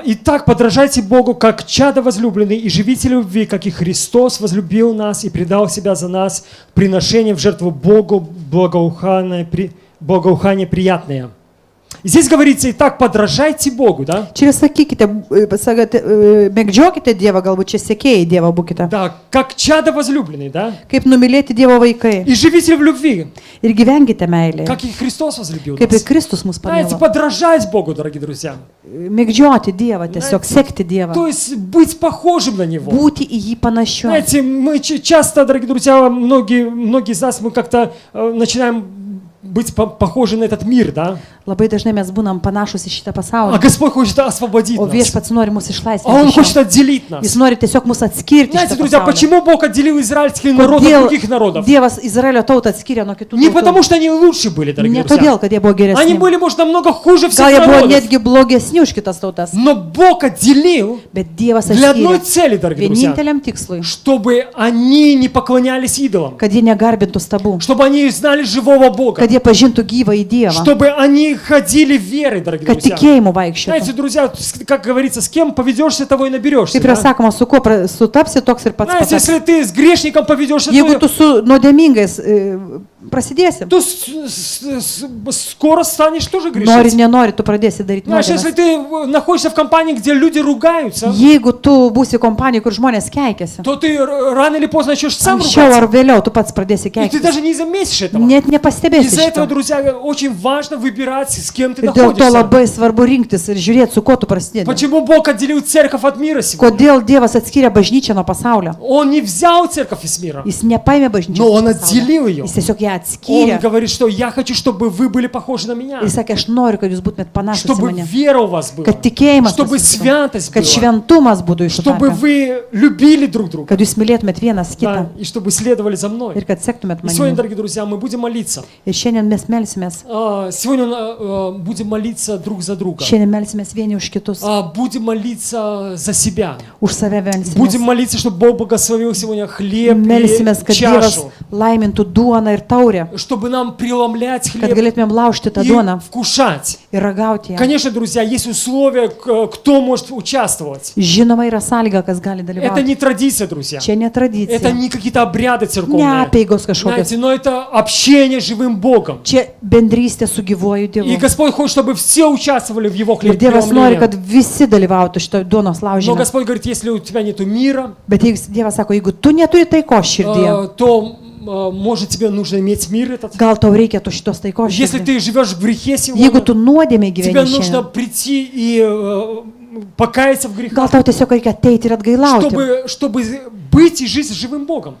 Итак, подражайте Богу, как чада возлюбленные, и живите любви, как и Христос возлюбил нас и предал себя за нас, приношение в жертву Богу, благоухание приятное. И здесь говорится, итак, подражайте Богу, да? Čia sakykite, mėgdžiokite Dievą, galbūt čia sekėjai Dievo būkite. Да, как чада возлюбленные, да? Kaip numylėti Dievo vaikai. И живите в любви, Ir gyvenkite meilėje. как и Христос возлюбил Kaip ir нас. Kristus mus Знаете, pamilo. подражать Богу, дорогие друзья. Mėgdžioti Dievą, tiesiog sekti Dievą. То есть быть похожим на Него. Būti į jį panašiu. Знаете, мы часто, дорогие друзья, многие из нас, мы как-то начинаем быть похожи на этот мир, да? Labai dažnai mes būnam panašus į šitą А pasaulį. Господь хочет освободить O нас. viešpats nori mus А Он хочет išlaisvinti. отделить нас. Jis nori tiesiog mus atskirti. iš Знаете, šito друзья, pasaulio. почему Бог отделил израильский народ от Kodėl других народов? Dievas Izraelio tautą atskyrė nuo kitų Не tautų? потому, что они лучше были, дорогие Ne друзья. todėl, kad jie buvo Они geresni. были, может, намного хуже Gal всех jie buvo народов. netgi blogesni už kitas tautas. Но Бог отделил Bet Dievas для одной atskyrė цели, дорогие друзья. vieninteliam tikslui, Чтобы они не поклонялись идолам. kad jie negarbintų stabų, Чтобы они знали живого Бога. kad jie pažintų gyvą į Dievą, Чтобы они ходили верой, дорогие kad друзья. tikėjimu vaikščiotų. Знаете, друзья, как говорится, с кем поведешься, того и наберешься. Kaip yra Да? sakoma, su kuo sutapsi, toks ir pats Знаете, если patapsi. ты с грешником поведешься, Jeigu tu то su nuodėmingais prasidėsi, скоро станешь тоже nori, грешить. nenori, tu pradėsi daryti Знаешь, если nuodėmes. ты находишься в компании, где люди ругаются, Jeigu tu būsi kompanijoje, kur žmonės keikiasi, то ты rано или поздно начнешь сам anksčiau ругаться. ar vėliau tu pats pradėsi И ты keiktis. даже не заметишь этого. Net nepastebėsi Из-за этого, šito. друзья, очень важно выбирать, с кем ты Ir dėl to находишься. labai svarbu rinktis ir žiūrėti, su kuo tu prasidedi. Почему Бог отделил церковь от мира сегодня? Kodėl Dievas atskyrė bažnyčią nuo pasaulio? Он не взял церковь из мира. Jis nepaėmė bažnyčią. Но nuo он pasaulio. отделил ее. Jis tiesiog ją Он atskyrė. говорит, что я хочу, чтобы вы были похожи на меня. Ir sakė, aš noriu, kad jūs būtumėt panašus į Чтобы mane. вера у вас была. Kad tikėjimas, Чтобы pas jus būtų. святость Kad была. šventumas būtų jūsų Чтобы tarpe. вы любили друг друга. Kad jūs mylėtumėt vienas Да, kitą. и чтобы следовали за мной. Ir kad sektumėt И сегодня, manimi. дорогие друзья, мы будем молиться. Ir šiandien mes melsimės. Сегодня будем молиться друг за друга. Šiandien melsimės vieni už kitus. Будем молиться за себя. Už save Будем melsimės. молиться, чтобы Бог благословил сегодня хлеб Melsimės, и kad Dievas чашу. laimintų duoną ir taurę. Чтобы нам преломлять Kad хлеб galėtumėm laužti tą и duoną вкушать. ir ragauti ją. Конечно, друзья, есть условия, кто может участвовать. Žinoma, yra sąlyga, kas gali Это dalyvauti. не традиция, друзья. Čia ne Это tradicija. не какие-то обряды Ne церковные. apėgos kažkokios. Знаете, но это общение с живым Богом. Čia bendrystė su gyvuoju И Dievu. Господь хочет, чтобы все участвовали в Его Ir Dievas nori, хлебопреломлении. kad visi dalyvautų šito duonos Но laužime. Господь говорит, если у тебя нету мира, Bet jeigu Dievas sako, jeigu tu neturi taikos širdyje, то, может, тебе нужно иметь мир этот. gal tau reikia tu šitos taikos Если širdyje. ты живешь в грехе Jeigu tu сегодня, nuodėmė тебе gyveni нужно šiandien, прийти и покаяться в gal грехах, tau tiesiog reikia ateiti ir atgailauti. чтобы быть и жить с живым Богом.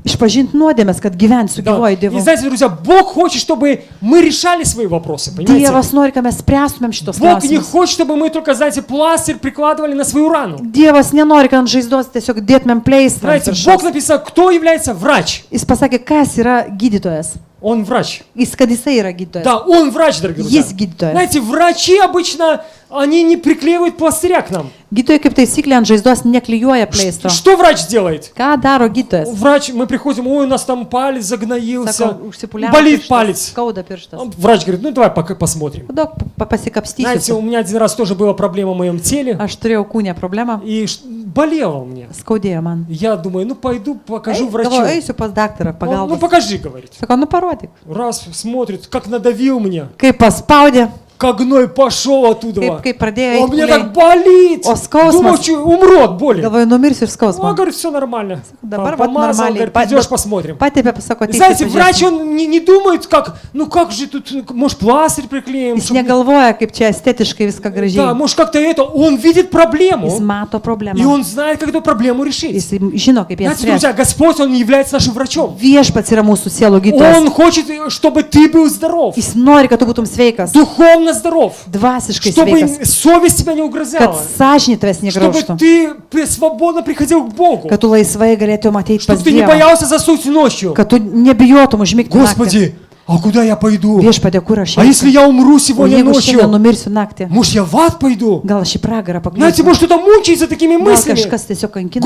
Išpažinti nuodėmės, kad gyventi su Да. gyvuoju И Dievu. знаете, друзья, Бог хочет, чтобы мы решали свои вопросы, понимаете? Dievas nori, kad mes spręstumėm šitos Бог не klausimus. хочет, чтобы мы только, знаете, пластырь прикладывали на свою рану. Dievas nenori, kad ant žaizdos tiesiog dėtumėm pleistrą. Знаете, Бог написал, кто является врач. Jis pasakė, kas yra gydytojas. Он врач. Kad jisai yra gydytojas. Да, он врач, дорогие друзья. Jis gydytojas. Знаете, врачи обычно, они не приклеивают пластыря к нам. Gydytojai kaip taisyklė ant žaizdos neklijuoja pleistro. Что врач делает? Ką daro gydytojas? Врач, мы приходим, ой, у нас там палец загноился, Sako, užsipuliavo болит pirštas, палец. skauda pirštas. Врач говорит, ну давай пока посмотрим. Daug Знаете, у pasikapstysiu. меня один раз тоже была проблема в моем теле, Aš turėjau kūnę problemą, и болело мне. skaudėjo man. Я думаю, ну пойду покажу Galvoju, врачу. eisiu pas daktarą Ну pagalbos. покажи, говорит. Sako, nu parodyk. Раз смотрит, как надавил мне, Kai paspaudė, как гной пошел оттуда. kai pradėjo Он мне eiti, так болит. О, skausmas. Думал, что умру от боли. galvoju, numirsiu ir Он skausmą. говорит, все нормально. Dabar vat Помазал, normaliai. говорит, пойдешь посмотрим. Patėpė, pasako, Знаете, ateik. врач, он не думает, как, ну как же тут, может, пластырь приклеим. Jis чтоб- negalvoja, kaip čia estetiškai viską Да, gražiai. может, как-то это. Он видит Jis проблему, mato и problemą. он знает, как эту проблему решить. Jis žino, kaip ją Знаете, spręsti. друзья, Господь, Он является нашим врачом. Viešpats yra mūsų sielų gydytojas. Он хочет, чтобы ты был здоров, Jis nori, kad tu būtum sveikas, духовно здоров, dvasiškai чтобы sveikas, совесть тебя не kad угрызала, sąžinė tavęs чтобы negraužtų, ты свободно приходил к Богу, kad tu laisvai galėtum ateiti pas чтобы ты не Dievą, боялся заснуть ночью. kad tu nebijotum užmigti naktį. Господи, а куда я пойду? Viešpatie, kur aš А если eisiu? я умру O сегодня jeigu ночью? šiandien numirsiu naktį, Может, я в ад пойду? gal aš į pragarą Знаете, pakliūsiu? может, кто-то мучается такими Gal мыслями. kažkas tiesiog kankina.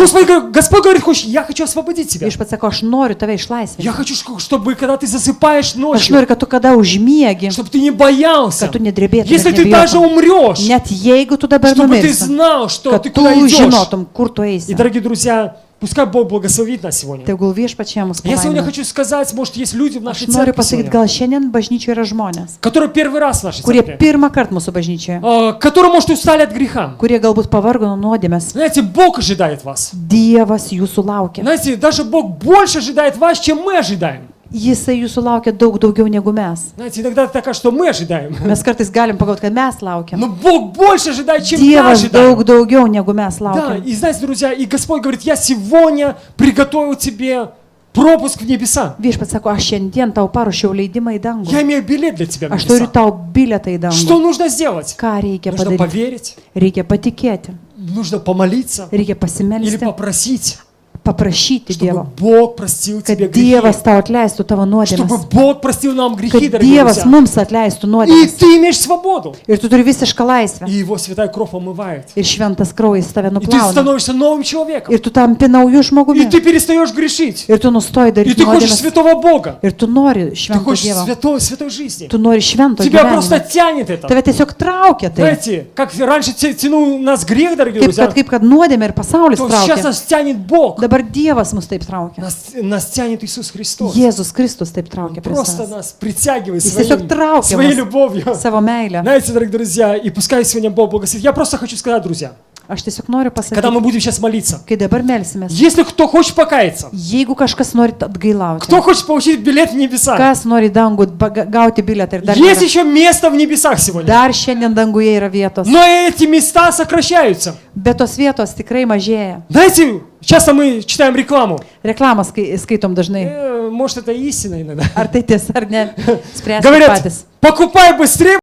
Господь говорит, я хочу освободить тебя. Viešpats sako, aš noriu tave išlaisvinti. Я хочу, чтобы когда ты засыпаешь Aš ночью, noriu, kad tu kada užmiegi, чтобы ты не боялся. kad tu nedrebėtum, Если ты даже nebijotum. умрешь, Net jeigu tu dabar чтобы ты numirsi, знал, что kad ты tu куда идешь. žinotum, kur tu И, eisi. дорогие друзья, пускай Бог благословит нас сегодня. Tegul viešpačiai mus Я сегодня palaimina. хочу сказать, может, есть люди в нашей Aš noriu церкви pasakyti, сегодня, gal šiandien bažnyčioje yra žmonės, которые первый раз в нашей kurie церкви, pirmą kartą mūsų bažnyčioje, которые, может, устали от греха. kurie galbūt pavargo nuo nuodėmės. Знаете, Бог ожидает вас. Dievas jūsų laukia. Знаете, даже Бог больше ожидает вас, чем мы ожидаем. Jisai jūsų laukia daug daugiau negu mes. Знаете, иногда так, что мы ожидаем. Mes kartais galim pagalvoti, kad mes laukiam. Но Бог больше ожидает, чем мы Dievas ожидаем. daug daugiau negu mes Да, laukiam. и знаете, друзья, и Господь говорит, я сегодня приготовил тебе пропуск в небеса. Viešpats sako, aš šiandien tau paruošiau leidimą į dangų. Я имею билет для тебя в Aš turiu небеса. tau bilietą į Что dangų. нужно сделать? Ką reikia Нужно padaryti? поверить, Reikia patikėti, нужно помолиться reikia или pasimelsti, попросить, paprašyti чтобы Dievo, Бог простил тебе kad Dievas грехи, tau atleistų tavo чтобы nuodėmes, Бог простил нам грехи, kad дорогие Dievas друзья. mums atleistų И nuodėmes. ты имеешь свободу. Ir tu turi visišką laisvę. И Его святая кровь омывает. Ir šventas kraujas tave И ты nuplauna. становишься новым человеком. Ir tu tampi naujų И žmogumi. ты перестаешь грешить. Ir tu nustoji И daryti ты хочешь nuodėmes. святого Бога. Ir tu nori Ты švento хочешь Dievo. святой жизни. Tu nori švento Тебя просто gyvenimo. тянет это. Tave tiesiog traukia tai. Знаете, как раньше тянул нас грех, дорогие Kaip друзья, kad nuodėmė ir pasaulis то сейчас traukia. нас тянет Бог. Dabar Dievas mus taip traukia. Нас тянет Иисус Христос. Jėzus Kristus taip traukia prie Просто savęs. нас притягивает Jis tiesiog traukia своей mus любовью. savo meilę. Знаете, дорогие друзья, и пускай сегодня Бог благословит. Я просто хочу сказать, друзья, Aš tiesiog noriu когда мы pasakyti, будем сейчас молиться, kai dabar melsimės, если кто хочет покаяться, jeigu kažkas nori atgailauti, кто хочет получить билет в небеса, kas nori dangų gauti bilietą ir dar, есть nėra. еще место в небесах сегодня. Dar šiandien danguje yra vietos, Но эти места сокращаются. bet tos vietos tikrai mažėja. Знаете, часто мы читаем рекламу. Reklamą skaitom dažnai. Может, это истина иногда. Ar tai tiesa ar ne, spręskite Говорят, patys. покупай быстрее,